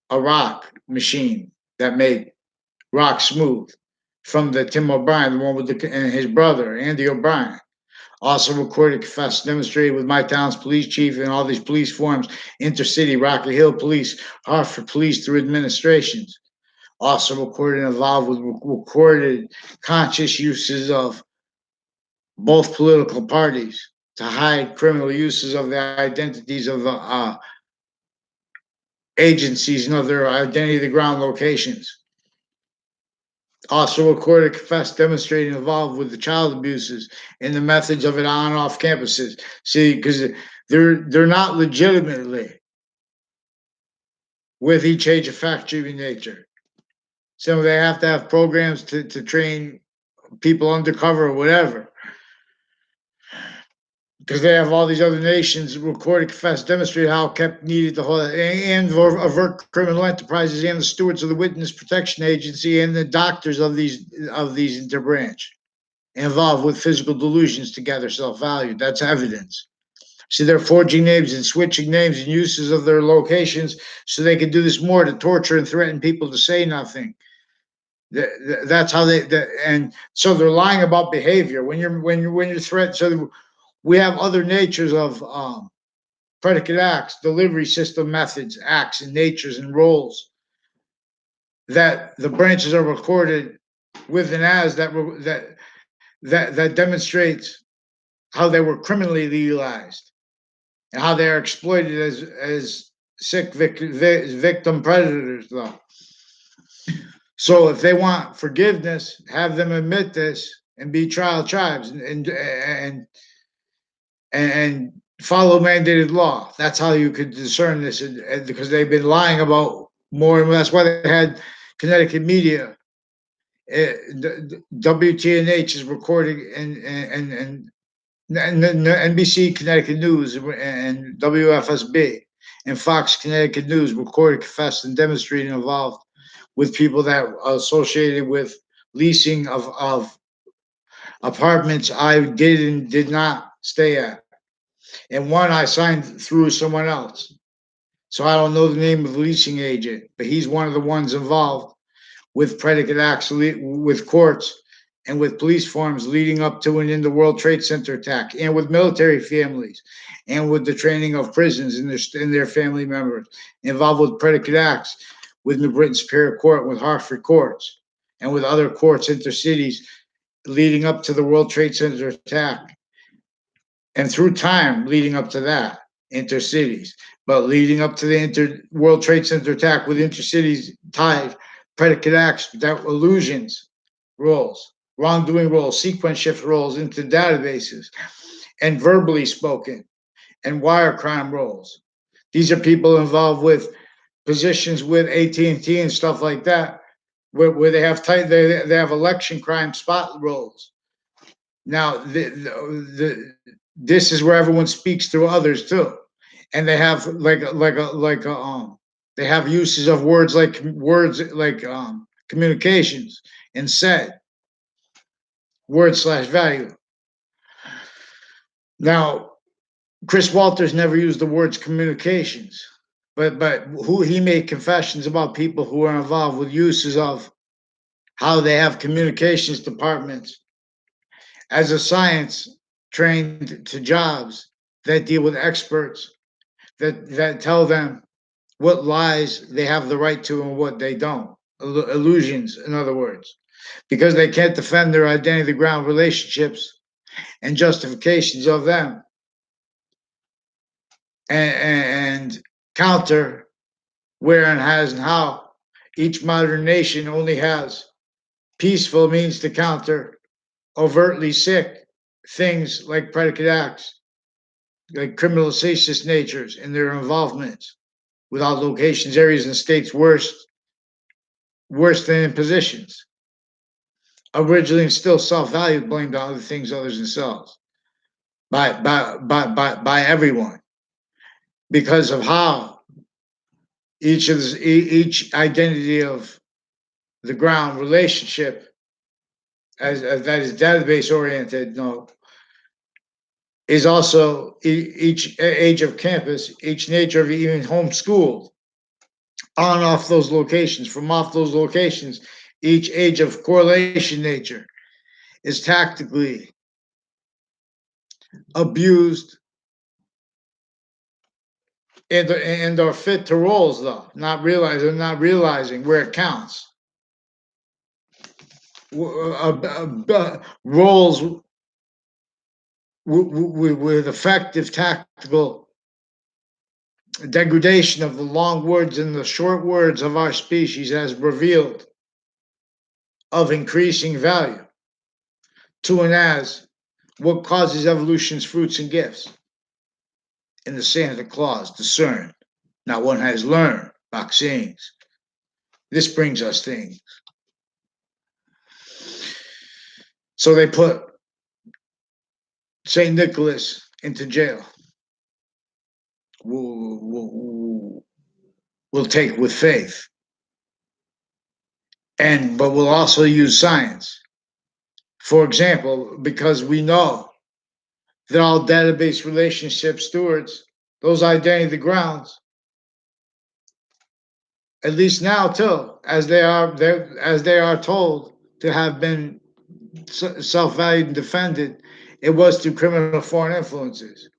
a rock machine that made rock smooth from the Tim O'Brien, the one with and his brother Andy O'Brien. Also recorded, confessed, demonstrated with my town's police chief and all these police forms, intercity, Rocky Hill Police, Hartford Police through administrations. Also recorded and involved with recorded conscious uses of both political parties to hide criminal uses of the identities of the agencies and other identity of the ground locations. Also recorded, confessed, demonstrated, involved with the child abuses and the methods of it on and off campuses. See, because they're not legitimately with each age of fact-driven nature. So they have to have programs to train people undercover or whatever. Because they have all these other nations recorded, confessed, demonstrated how kept needed the whole and avert criminal enterprises and the stewards of the Witness Protection Agency and the doctors of these interbranch involved with physical delusions to gather self-value. That's evidence. See, they're forging names and switching names and uses of their locations so they can do this more to torture and threaten people to say nothing. That's how and so they're lying about behavior when you're threatened. So we have other natures of predicate acts, delivery system methods, acts, and natures and roles that the branches are recorded with and as that demonstrates how they were criminally legalized and how they are exploited as sick victim predators, though. So if they want forgiveness, have them admit this and be trial tribes and follow mandated law. That's how you could discern this, because they've been lying about more, and that's why they had Connecticut media WTNH is recording, and NBC Connecticut News and WFSB and Fox Connecticut News recorded, confessed, and demonstrated involved with people that are associated with leasing of apartments I did and did not stay at. And one I signed through someone else. So I don't know the name of the leasing agent, but he's one of the ones involved with predicate acts, with courts, and with police forms leading up to and in the World Trade Center attack, and with military families, and with the training of prisons and their family members, involved with predicate acts with New Britain Superior Court, with Hartford courts, and with other courts, intercities, leading up to the World Trade Center attack, and through time leading up to that, intercities, but leading up to the World Trade Center attack with intercities tied predicate acts, that illusions, roles, wrongdoing roles, sequence shift roles into databases, and verbally spoken, and wire crime roles. These are people involved with positions with AT&T and stuff like that, where they have they have election crime spot roles. Now, this is where everyone speaks through others too, and they have they have uses of words like communications and said word/value. Now, Chris Walters never used the words communications, but who he made confessions about people who are involved with uses of how they have communications departments as a science trained to jobs that deal with experts that tell them what lies they have the right to and what they don't. Illusions, in other words, because they can't defend their identity ground relationships and justifications of them, and counter where and has and how each modern nation only has peaceful means to counter overtly sick things like predicate acts, like criminal salacious natures and their involvements without locations, areas, and states worse than impositions. Originally and still self-value blamed on other things other than themselves by everyone because of how each identity of the ground relationship as that is database oriented, no, is also each age of campus, each nature of even homeschooled, on and off those locations, from off those locations, each age of correlation nature is tactically abused and are fit to roles, though, not realizing where it counts. Roles with effective tactical degradation of the long words and the short words of our species as revealed of increasing value to and as what causes evolution's fruits and gifts. In the Santa Claus, discern. Now one has learned vaccines. This brings us things. So they put St. Nicholas into jail. We'll take with faith. But we'll also use science. For example, because we know that all database relationship stewards, those identity grounds, at least now too, as they are told to have been self-valued and defended, it was through criminal foreign influences.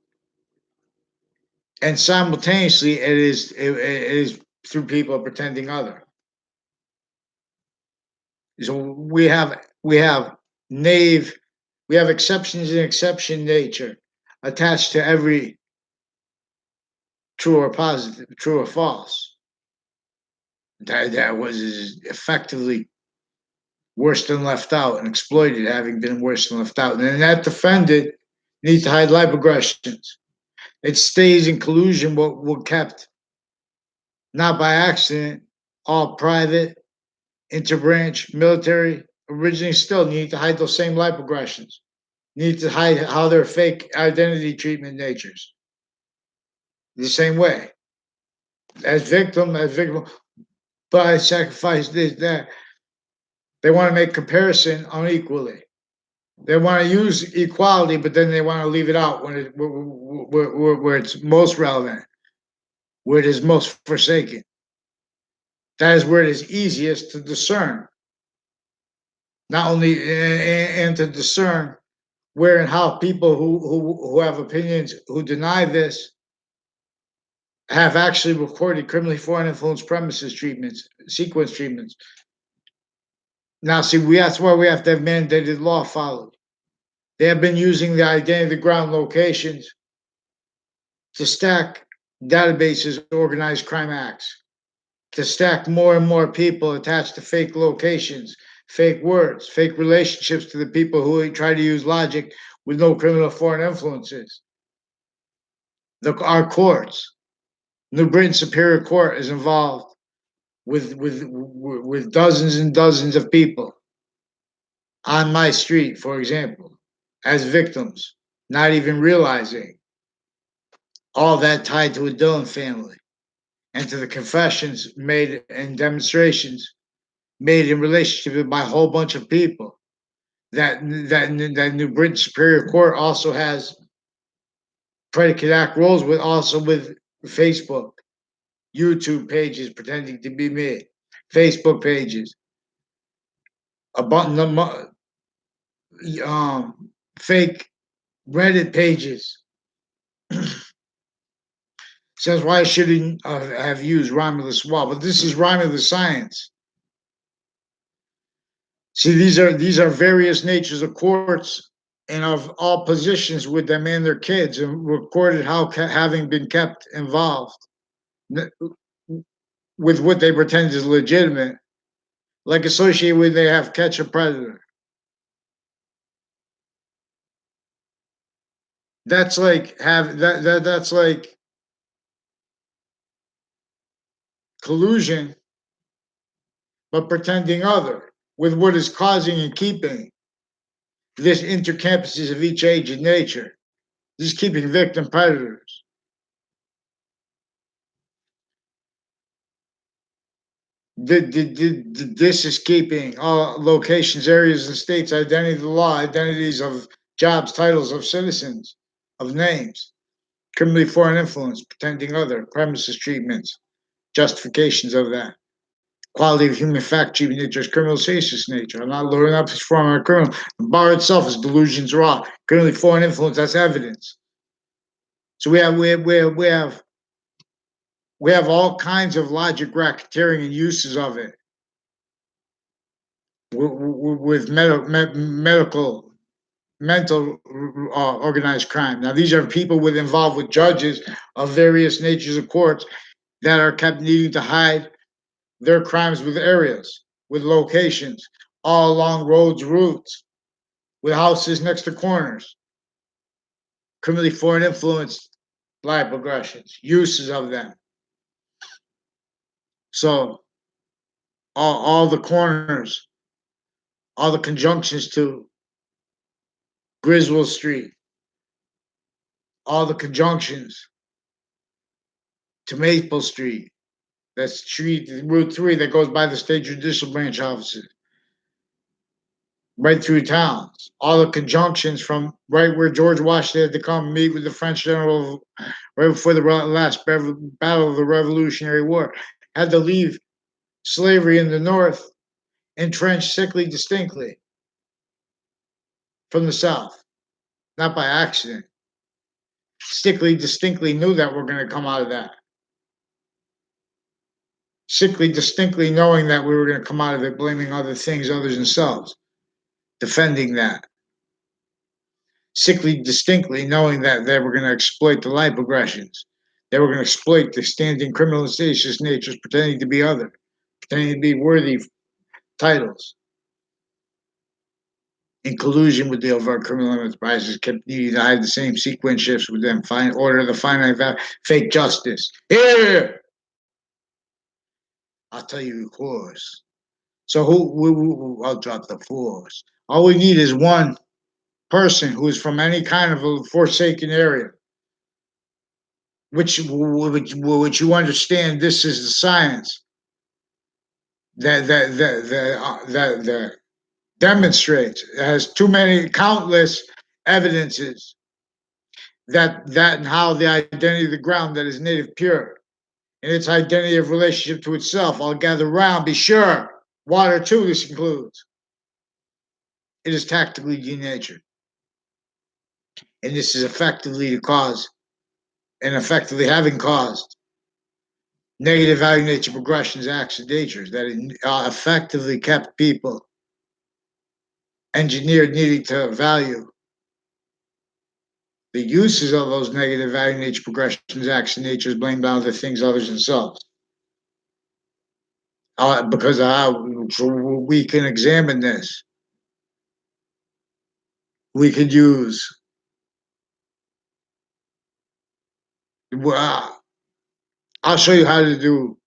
And simultaneously, it is through people pretending other. So we have exceptions and exception nature attached to every true or positive, true or false. That was effectively worse than left out and exploited, having been worse than left out. And that defended needs to hide life aggressions. It stays in collusion what kept, not by accident, all private, interbranch, military, originally still need to hide those same life progressions. Need to hide how they're fake identity treatment natures. The same way. As victim, but I sacrifice this, that. They want to make comparison unequally. They want to use equality, but then they want to leave it out where it's most relevant, where it is most forsaken. That is where it is easiest to discern. Not only and to discern where and how people who have opinions who deny this have actually recorded criminally foreign influence premises treatments, sequence treatments. Now, see, that's why we have to have mandated law followed. They have been using the identity ground locations to stack databases, organized crime acts, to stack more and more people attached to fake locations, fake words, fake relationships to the people who try to use logic with no criminal foreign influences. Our courts, New Britain Superior Court is involved with dozens and dozens of people on my street, for example, as victims, not even realizing all that tied to a Dillon family and to the confessions made and demonstrations made in relationship by a whole bunch of people. That New Britain Superior Court also has predicate act roles with Facebook, YouTube pages pretending to be me, Facebook pages, a button of fake Reddit pages. Says why I shouldn't have used Romulus wall, but this is Romulus science. See, these are various natures of courts and of all positions with them and their kids, and recorded how having been kept involved with what they pretend is legitimate, like associated with they have catch a predator. That's like that's like collusion, but pretending other with what is causing and keeping this intercampuses of each age and nature. This is keeping victim predators. This is keeping all locations, areas, and states, identity of the law, identities of jobs, titles of citizens, of names, criminally foreign influence, pretending other, premises treatments, justifications of that. Quality of human fact treatment nature is criminal salicious nature. I'm not loading up his form of a criminal. The bar itself is delusions raw. Criminally foreign influence, that's evidence. So we have all kinds of logic racketeering and uses of it with mental organized crime. Now, these are people involved with judges of various natures of courts that are kept needing to hide their crimes with areas, with locations, all along roads, routes, with houses next to corners, criminally foreign influence, life progressions, uses of them. So all the corners, all the conjunctions to Griswold Street, all the conjunctions to Maple Street, that's street Route 3 that goes by the state judicial branch offices, right through towns. All the conjunctions from right where George Washington had to come meet with the French general right before the last battle of the Revolutionary War, had to leave slavery in the North, entrenched sickly distinctly from the South, not by accident. Sickly distinctly knew that we're going to come out of that. Sickly distinctly knowing that we were going to come out of it, blaming other things, others themselves, defending that. Sickly distinctly knowing that they were going to exploit the life progressions. They were going to exploit the standing criminal and seditious natures, pretending to be other, pretending to be worthy titles. In collusion with the overt criminal enterprises, kept needing to hide the same sequence shifts with them, order the finite value, fake justice. Here! I'll tell you, of course. So I'll drop the force. All we need is one person who is from any kind of a forsaken area, which you understand. This is the science that demonstrates. It has too many countless evidences that and how the identity of the ground that is native pure and its identity of relationship to itself all gather round. Be sure, water too. This includes. It is tactically denatured, and this is effectively the cause, and effectively having caused negative value nature progressions, acts, and natures that effectively kept people engineered needing to value the uses of those negative value nature progressions, acts, and natures blamed on other things other than themselves. Because of how we can examine this, we could use. I'll show you how to do.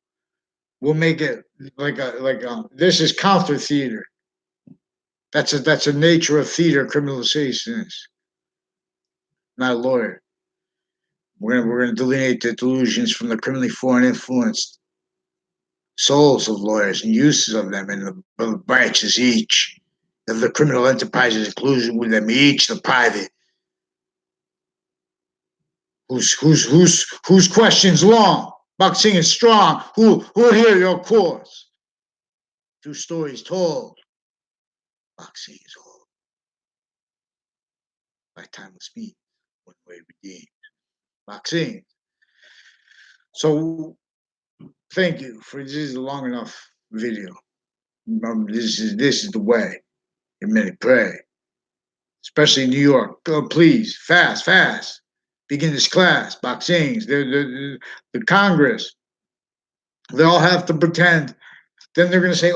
We'll make it this is counter theater. That's a nature of theater criminalization. Not a lawyer. We're gonna delineate the delusions from the criminally foreign influenced souls of lawyers and uses of them in the branches each of the criminal enterprises, inclusion with them each the private. Whose questions long, boxing is strong. Who'll hear your course? Two stories told. Boxing is old. By timeless means, one way redeemed. Boxing. So thank you for this is a long enough video. This is the way. And many pray. Especially in New York. Go, please, fast. Begin this class. Boxings. The Congress. They all have to pretend. Then they're going to say,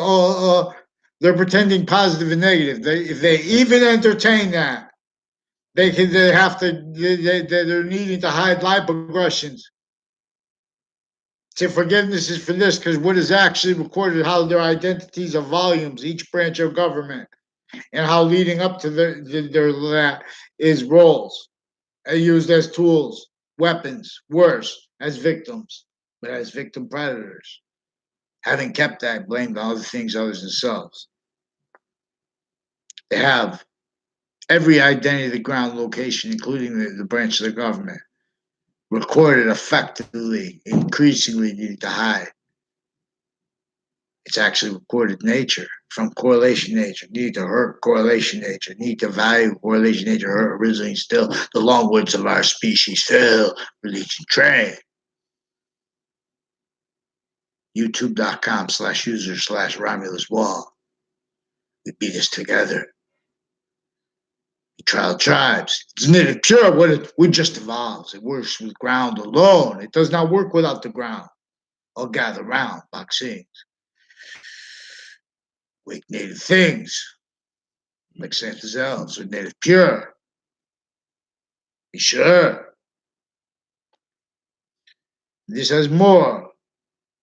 they're pretending positive and negative. If they even entertain that, they're needing to hide life progressions. So forgiveness is for this, because what is actually recorded, how their identities are volumes, each branch of government, and how leading up to their that is roles, used as tools, weapons, worse, as victims, but as victim predators, having kept that blamed on other things other than themselves. They have every identity of the ground location, including the branch of the government, recorded effectively, increasingly needing to hide. It's actually recorded nature from correlation nature, need to hurt correlation nature, need to value correlation nature, hurt originally still the long words of our species, fill, religion, trade. YouTube.com/user/Romulus Wall. We beat us together. Trial tribes. It's native pure. What just evolves. It works with ground alone. It does not work without the ground. All gather round, boxing. Wake native things. Like Santa's elves are native pure. Be sure. This has more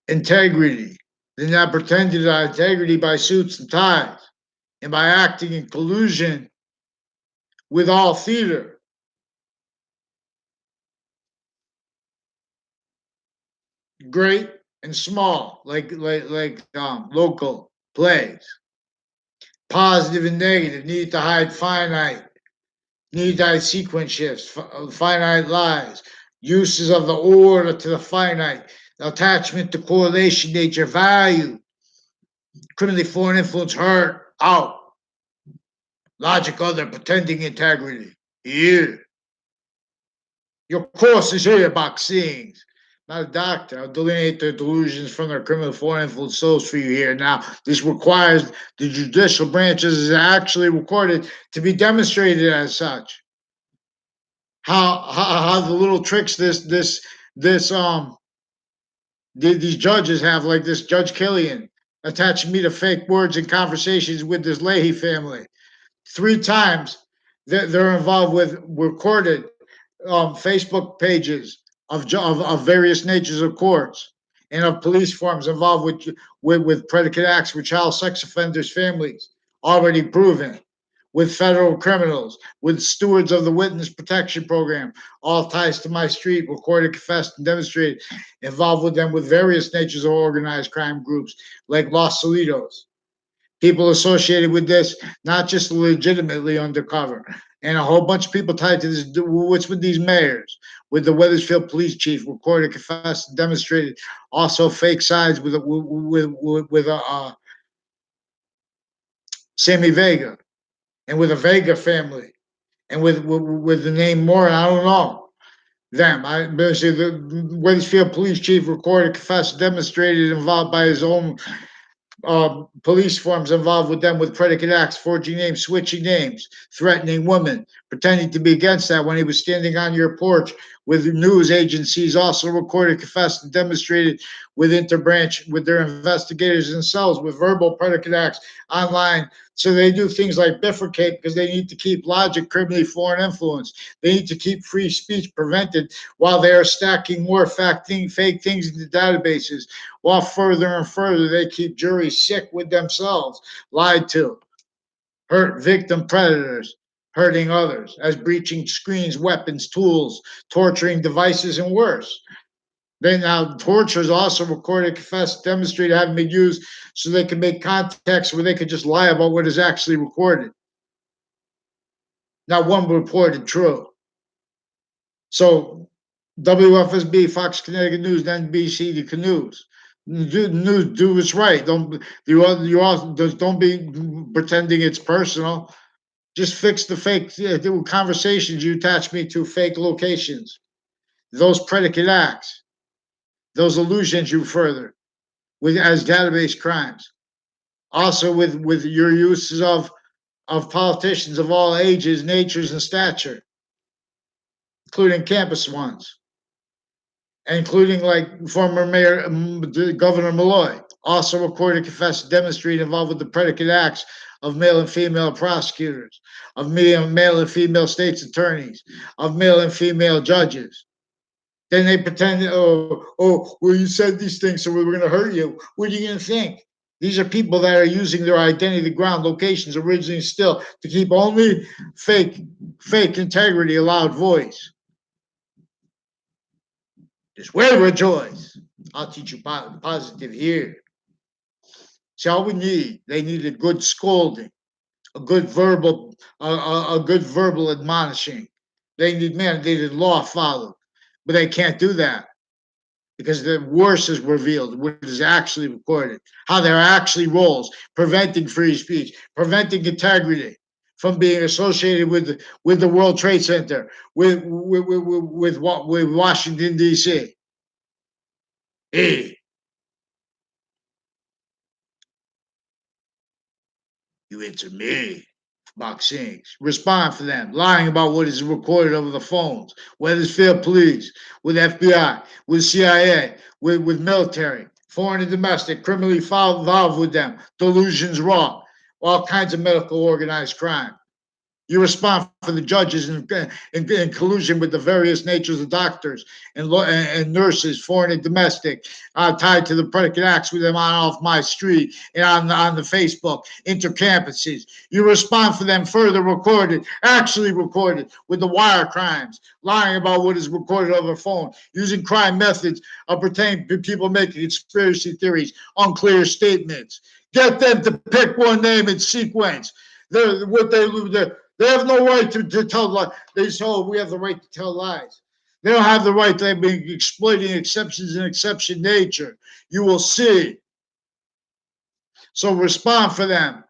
integrity than that pretended integrity by suits and ties and by acting in collusion with all theater. Great and small, like local plays. Positive and negative, need to hide finite, need to hide sequence shifts, finite lies, uses of the order to the finite, attachment to correlation, nature, value, criminally foreign influence, hurt, out, logic, other, pretending integrity, here. Your course is here, boxing. Not a doctor. I'll delineate their delusions from their criminal foreign influence souls for you here. Now, this requires the judicial branches is actually recorded to be demonstrated as such. How the little tricks these judges have, like this Judge Killian, attaching me to fake words and conversations with this Leahy family. 3 times they're involved with recorded Facebook pages of various natures of courts and of police forms involved with predicate acts with child sex offenders' families, already proven, with federal criminals, with stewards of the Witness Protection Program, all ties to my street, recorded, confessed, and demonstrated, involved with them with various natures of organized crime groups like Los Solitos. People associated with this, not just legitimately undercover, and a whole bunch of people tied to this. What's with these mayors, with the Wethersfield police chief, recorded, confessed, and demonstrated, also fake sides with Sammy Vega, and with a Vega family, and with the name Moore. I don't know them. I basically the Wethersfield police chief recorded, confessed, demonstrated, involved by his own police forms involved with them with predicate acts, forging names, switching names, threatening women, pretending to be against that when he was standing on your porch with news agencies, also recorded, confessed, and demonstrated with interbranch, with their investigators themselves, with verbal predicate acts online. So they do things like bifricate because they need to keep logic, criminally foreign influence. They need to keep free speech prevented while they are stacking more fake things into databases, while further and further they keep juries sick with themselves, lied to, hurt victim predators, hurting others, as breaching screens, weapons, tools, torturing devices, and worse. Then now torture is also recorded, confessed, demonstrated, having been used so they can make context where they could just lie about what is actually recorded. Not one reported true. So WFSB, Fox Connecticut News, NBC, the News. Do what's right. Don't be pretending it's personal. Just fix the fake conversations you attach me to, fake locations, those predicate acts, those illusions you further with as database crimes. Also with your uses of politicians of all ages, natures, and stature, including campus ones, including like former Mayor Governor Malloy, also recorded, confessed, demonstrated, involved with the predicate acts of male and female prosecutors, of male and female state's attorneys, of male and female judges. Then they pretend, well, you said these things, so we were going to hurt you. What are you going to think? These are people that are using their identity, ground, locations, originally still, to keep only fake integrity, allowed voice. Just way rejoice. I'll teach you positive here. See, all we need, they need a good scolding, a good verbal admonishing. They need mandated law followed, but they can't do that because the worst is revealed, what is actually recorded, how there are actually roles, preventing free speech, preventing integrity from being associated with the World Trade Center, with Washington, D.C. Hey, you answer me. Boxings. Respond for them. Lying about what is recorded over the phones. Wethersfield police, with FBI, with CIA, with military, foreign and domestic, criminally involved with them. Delusions raw. All kinds of medical organized crime. You respond for the judges in collusion with the various natures of doctors and nurses, foreign and domestic, tied to the predicate acts with them on off my street and on the Facebook, intercampuses. You respond for them further recorded, actually recorded with the wire crimes, lying about what is recorded over the phone, using crime methods of pertaining to people making conspiracy theories, unclear statements. Get them to pick one name in sequence. They have no right to tell lies. They say, oh, we have the right to tell lies. They don't have the right to be exploiting exceptions and exception nature. You will see. So respond for them.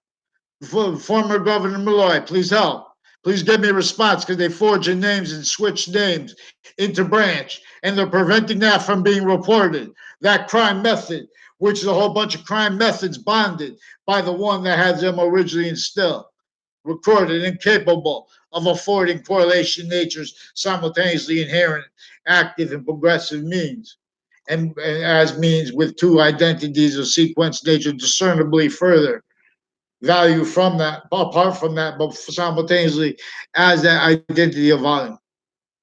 Former Governor Malloy, please help. Please give me a response because they forge names and switch names into branch, and they're preventing that from being reported. That crime method, which is a whole bunch of crime methods bonded by the one that had them originally instilled, recorded, incapable of affording correlation natures simultaneously inherent, active, and progressive means, and as means with two identities of sequence nature discernibly further value from that, apart from that, but simultaneously as that identity of volume,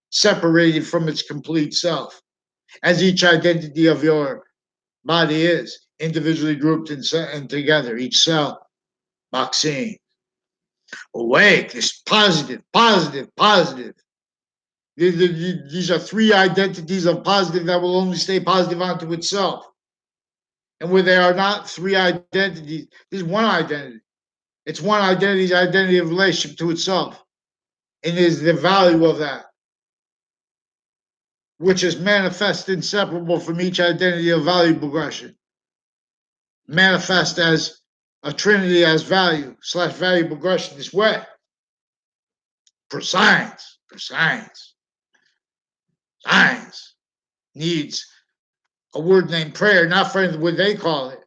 separated from its complete self, as each identity of your body is, individually grouped and together, each cell, vaccine. Awake, it's positive, positive, positive. These are three identities of positive that will only stay positive unto itself. And where they are not three identities, there's one identity. It's one identity's identity of relationship to itself. And it is the value of that, which is manifest inseparable from each identity of value progression. Manifest as a trinity as value / value progression this way. For science needs a word named prayer, not for what they call it,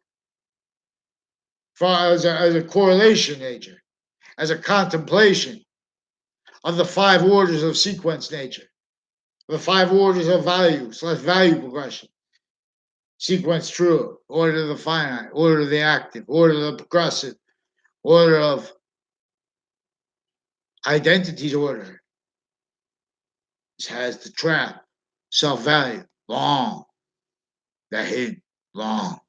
for as a correlation nature, as a contemplation of the five orders of sequence nature, the five orders of value / value progression. Sequence true, order of the finite, order of the active, order of the progressive, order of identities order. This has the trap, self-value, long, that hidden, long.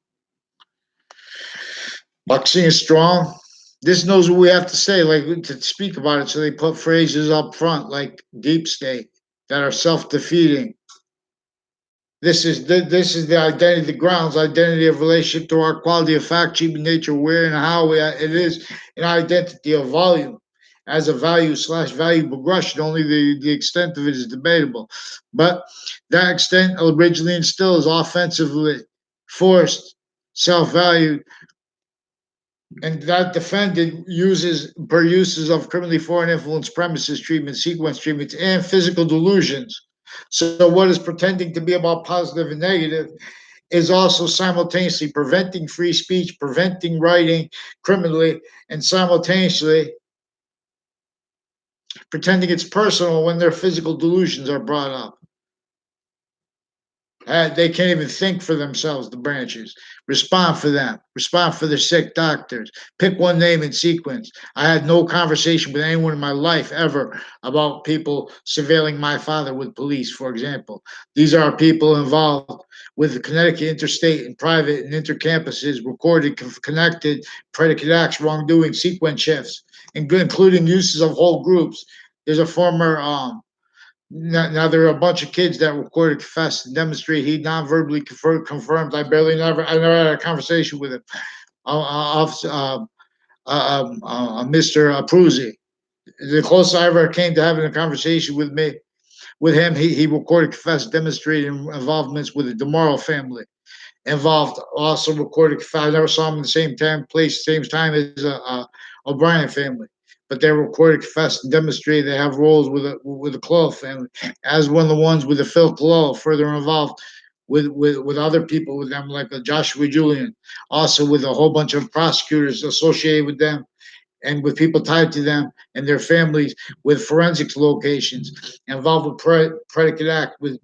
Boxing is strong. This knows what we have to say, like to speak about it. So they put phrases up front, like deep state, that are self-defeating. This is the identity, the grounds, identity of relationship to our quality of fact, achievement, nature, where and how it is an identity of volume as a value / value progression. Only the extent of it is debatable. But that extent originally instilled is offensively forced, self-valued, and that defended uses of criminally foreign influence premises treatment, sequence treatments, and physical delusions. So what is pretending to be about positive and negative is also simultaneously preventing free speech, preventing writing criminally, and simultaneously pretending it's personal when their physical delusions are brought up. They can't even think for themselves, the branches. Respond for them. Respond for their sick doctors. Pick one name in sequence. I had no conversation with anyone in my life ever about people surveilling my father with police, for example. These are people involved with the Connecticut interstate and private and intercampuses, recorded, connected, predicate acts, wrongdoing, sequence shifts, including uses of whole groups. There's a former now there are a bunch of kids that recorded, confessed, and demonstrate he non-verbally confirmed. I never had a conversation with him. Mr. Pruzzi, the closest I ever came to having a conversation with him, he recorded, confessed, demonstrated involvements with the DeMauro family. Involved, also recorded. I never saw him in the same same time as O'Brien family. But they recorded, confessed, and demonstrated they have roles with the Clough family, as one of the ones with the Phil Clough, further involved with other people with them, like Joshua Julian, also with a whole bunch of prosecutors associated with them, and with people tied to them and their families, with forensics locations, involved with predicate act with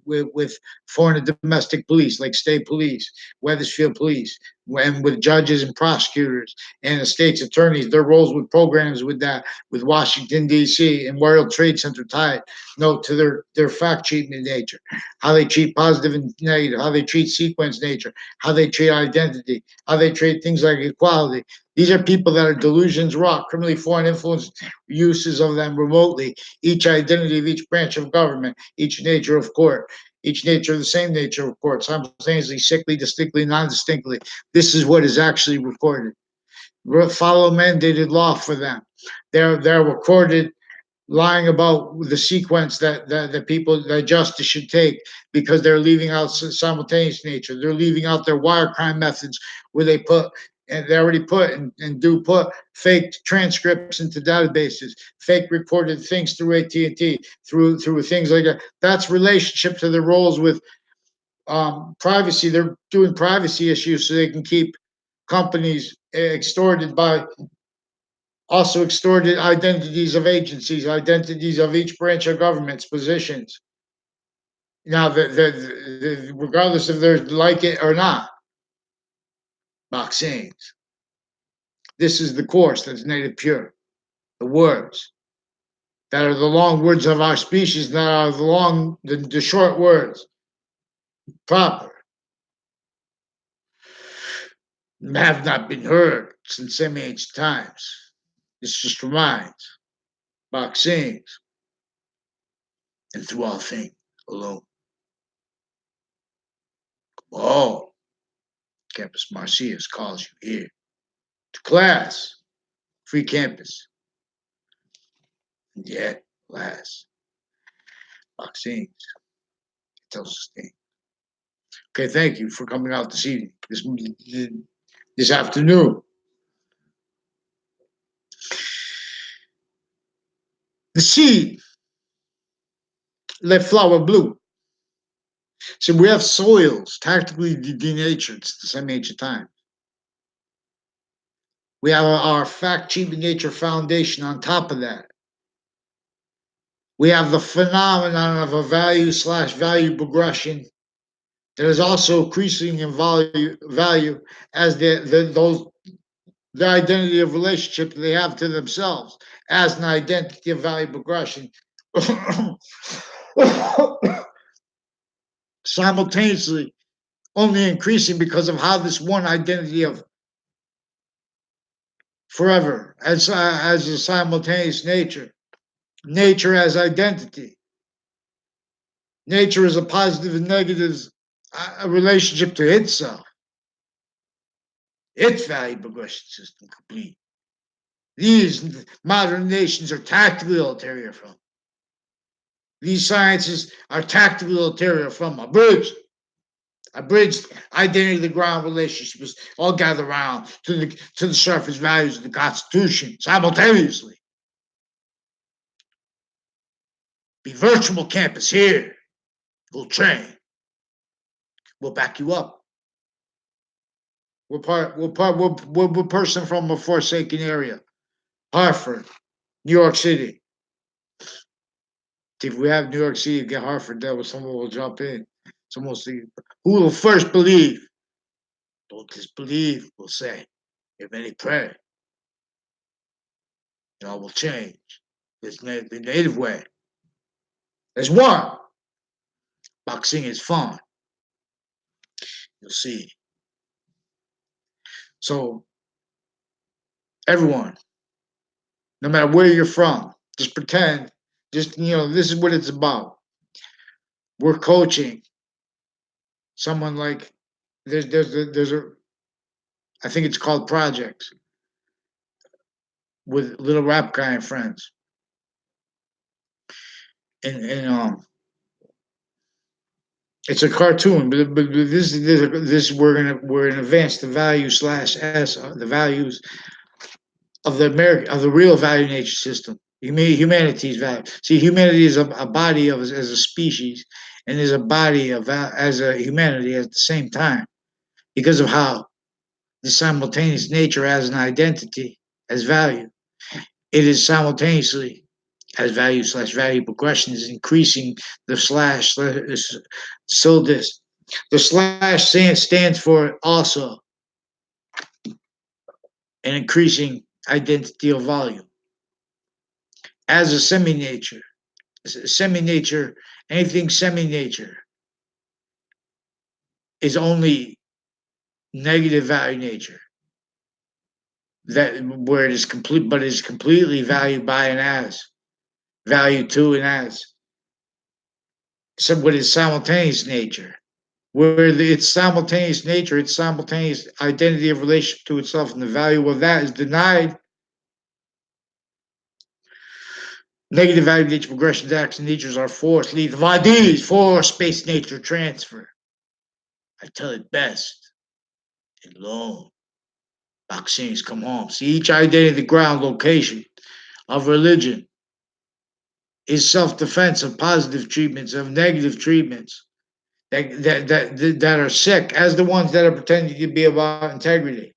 foreign and domestic police, like state police, Wethersfield police, and with judges and prosecutors and the state's attorneys, their roles with programs with that, with Washington, D.C. and World Trade Center tied, note to their fact treatment nature, how they treat positive and negative, how they treat sequence nature, how they treat identity, how they treat things like equality. These are people that are delusions wrought, criminally foreign influence uses of them remotely, each identity of each branch of government, each nature of court, each nature of the same nature of court, simultaneously, sickly, distinctly, non-distinctly. This is what is actually recorded. Follow mandated law for them. They're recorded lying about the sequence that people, that justice should take, because they're leaving out simultaneous nature. They're leaving out their wire crime methods, where they put, and they already put and do put fake transcripts into databases, fake recorded things through AT&T, through things like that. That's relationship to the roles with privacy. They're doing privacy issues so they can keep companies extorted by, also extorted identities of agencies, identities of each branch of government's positions. Now, regardless if they're like it or not, vaccines. This is the course that's native pure. The words that are the long words of our species, that are the short words. Proper. have not been heard since semi-ancient times. This just reminds vaccines and through all things alone. Oh, Campus Marcius calls you here to class, free campus. And yet, alas, vaccines tells us things. Okay, thank you for coming out this evening, this afternoon. The seed let flower bloom. So we have soils tactically denatured since the semi-ancient time. We have our fact-cheap nature foundation on top of that. We have the phenomenon of a value/value progression that is also increasing in value as the identity of relationship they have to themselves as an identity of value progression. Simultaneously only increasing because of how this one identity of forever as a simultaneous nature as identity, nature is a positive and negatives a relationship to itself, its value progression system complete. These modern nations are tactically ulterior from. These sciences are tactically ulterior from abridged identity of the ground relationships all gather around to the surface values of the Constitution simultaneously. Be virtual campus here. We'll train. We'll back you up. We're person from a forsaken area. Hartford, New York City. If we have New York City, get Hartford there, someone will jump in. Someone will see. Who will first believe? Don't disbelieve, we'll say. If any pray, it all will change. It's the native way. There's one. Boxing is fun. You'll see. So, everyone, no matter where you're from, just pretend, this is what it's about. We're coaching someone like, there's a, I think it's called Projects with Little Rap Guy and friends. And it's a cartoon, but this we're gonna advance the value slash s the values of the real value nature system. Humanity's value. See, humanity is a body of as a species, and is a body of as a humanity at the same time, because of how the simultaneous nature as an identity as value. It is simultaneously as value slash value progression is increasing the slash. So this the slash stands for also an increasing identity of volume as a semi-nature. Semi-nature, anything semi-nature is only negative value nature. That where it is complete, but it is completely valued by and as value to and as. So what is simultaneous nature? Where its simultaneous nature, its simultaneous identity of relationship to itself, and the value of that is denied. Negative value nature progressions, acts, and natures are forced. Leave the ideas for space nature transfer. I tell it best. Alone. Vaccines come home. See, each identity, the ground location of religion is self-defense of positive treatments, of negative treatments that are sick, as the ones that are pretending to be about integrity.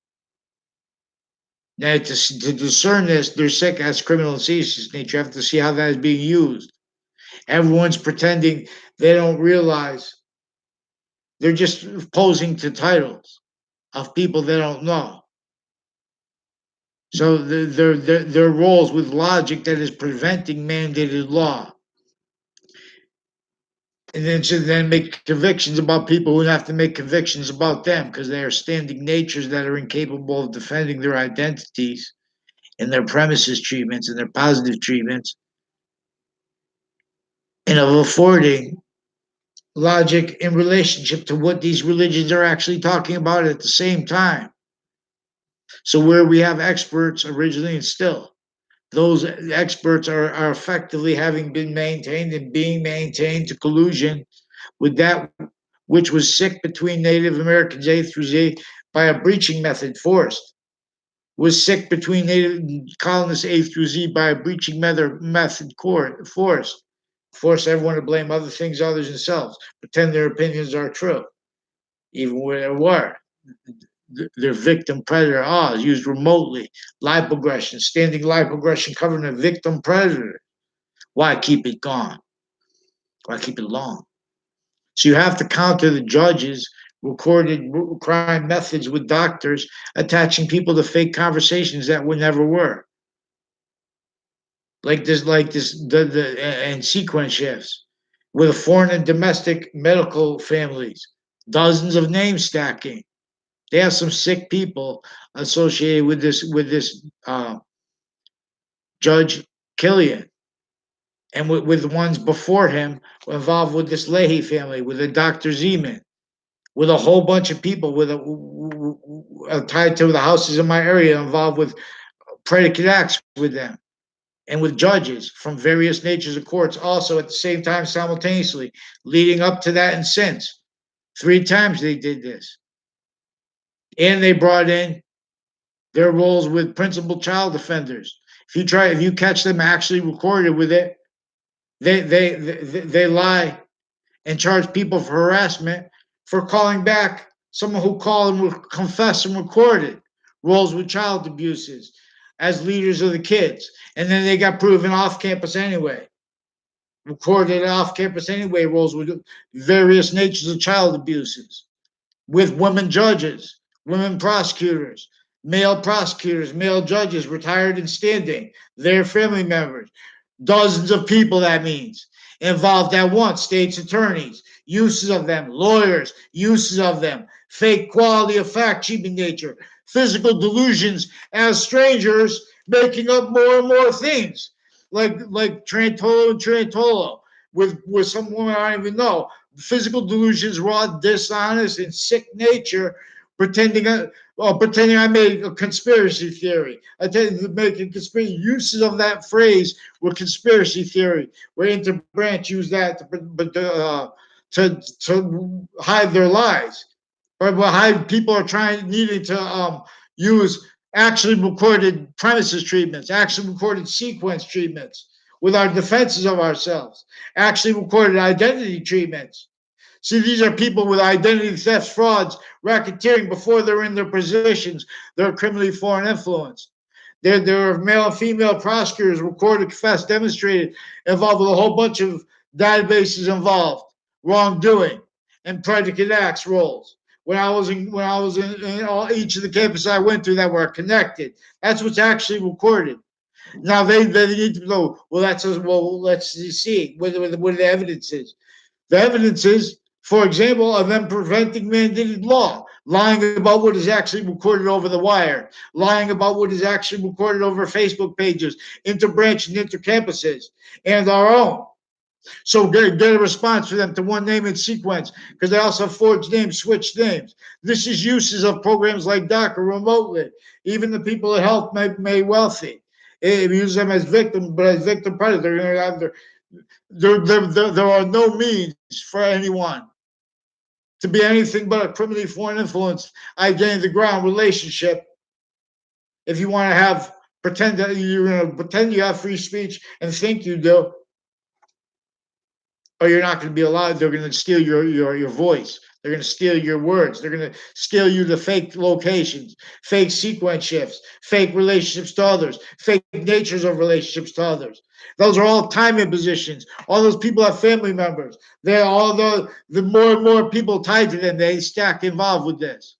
Now, to discern this, they're sick as criminal and seditious nature. You have to see how that is being used. Everyone's pretending they don't realize they're just posing to titles of people they don't know. So their roles with logic that is preventing mandated law. and then to then make convictions about people who have to make convictions about them because they are standing natures that are incapable of defending their identities and their premises treatments and their positive treatments, and of affording logic in relationship to what these religions are actually talking about at the same time. So where we have experts originally and still, those experts are effectively having been maintained and being maintained to collusion with that which was sick between Native Americans A through Z by a breaching method forced, was sick between Native colonists A through Z by a breaching method forced, force everyone to blame other things other than themselves, pretend their opinions are true, even where they were. Their victim predator is used remotely, lipoaggression, standing lipoaggression covering a victim predator. Why keep it gone? Why keep it long? So you have to counter the judges' recorded crime methods with doctors attaching people to fake conversations that never were. And sequence shifts with foreign and domestic medical families, dozens of name stacking. They have some sick people associated with this Judge Killian, and with the ones before him involved with this Leahy family, with the Dr. Zeman, with a whole bunch of people tied to the houses in my area involved with predicate acts with them, and with judges from various natures of courts also at the same time simultaneously, leading up to that and since. 3 times they did this. And they brought in their roles with principal child offenders. If you catch them actually recorded with it, they lie and charge people for harassment for calling back someone who called and confessed and recorded roles with child abuses as leaders of the kids, and then they got proven off campus anyway. Recorded off campus anyway roles with various natures of child abuses, with women judges, women prosecutors, male judges, retired and standing, their family members, dozens of people, that means, involved at once, state's attorneys, uses of them, lawyers, uses of them, fake quality of fact, cheaping nature, physical delusions as strangers, making up more and more things, like Trantolo and Trantolo, with some woman I don't even know, physical delusions, raw, dishonest, and sick nature, pretending I made a conspiracy theory. I tend to make a conspiracy. Uses of that phrase were conspiracy theory, where Interbranch used that to hide their lies. Or hide people are needing to use actually recorded premises treatments, actually recorded sequence treatments with our defenses of ourselves, actually recorded identity treatments. See, these are people with identity thefts, frauds, racketeering before they're in their positions. They're criminally foreign influence. There are male and female prosecutors recorded, confessed, demonstrated, involved with a whole bunch of databases involved, wrongdoing, and predicate acts roles. When I was in each of the campuses I went to that were connected, that's what's actually recorded. Now they need to know. Let's see what the evidence is. The evidence is, for example, of them preventing mandated law, lying about what is actually recorded over the wire, lying about what is actually recorded over Facebook pages, interbranch and intercampuses, and our own. So get a response for them to one name in sequence, because they also forged names, switched names. This is uses of programs like DACA remotely. Even the people that help made wealthy. It use them as victims, but as victim predator, they're going to have there are no means for anyone to be anything but a criminally foreign influence, identity the ground relationship. If you want to pretend that you're going to pretend you have free speech and think you do, or you're not going to be allowed. They're going to steal your voice. They're going to steal your words. They're going to steal you to fake locations, fake sequence shifts, fake relationships to others, fake natures of relationships to others. Those are all time impositions. All those people have family members. They're all the more and more people tied to them, they stack involved with this.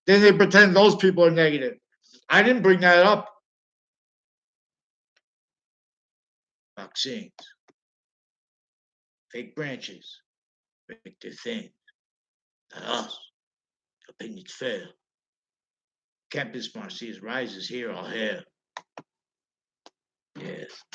Then they pretend those people are negative. I didn't bring that up. Vaccines, fake branches. make their thing. Not us. Opinions fail. Campus Marcia's rises here, all hair. Yes.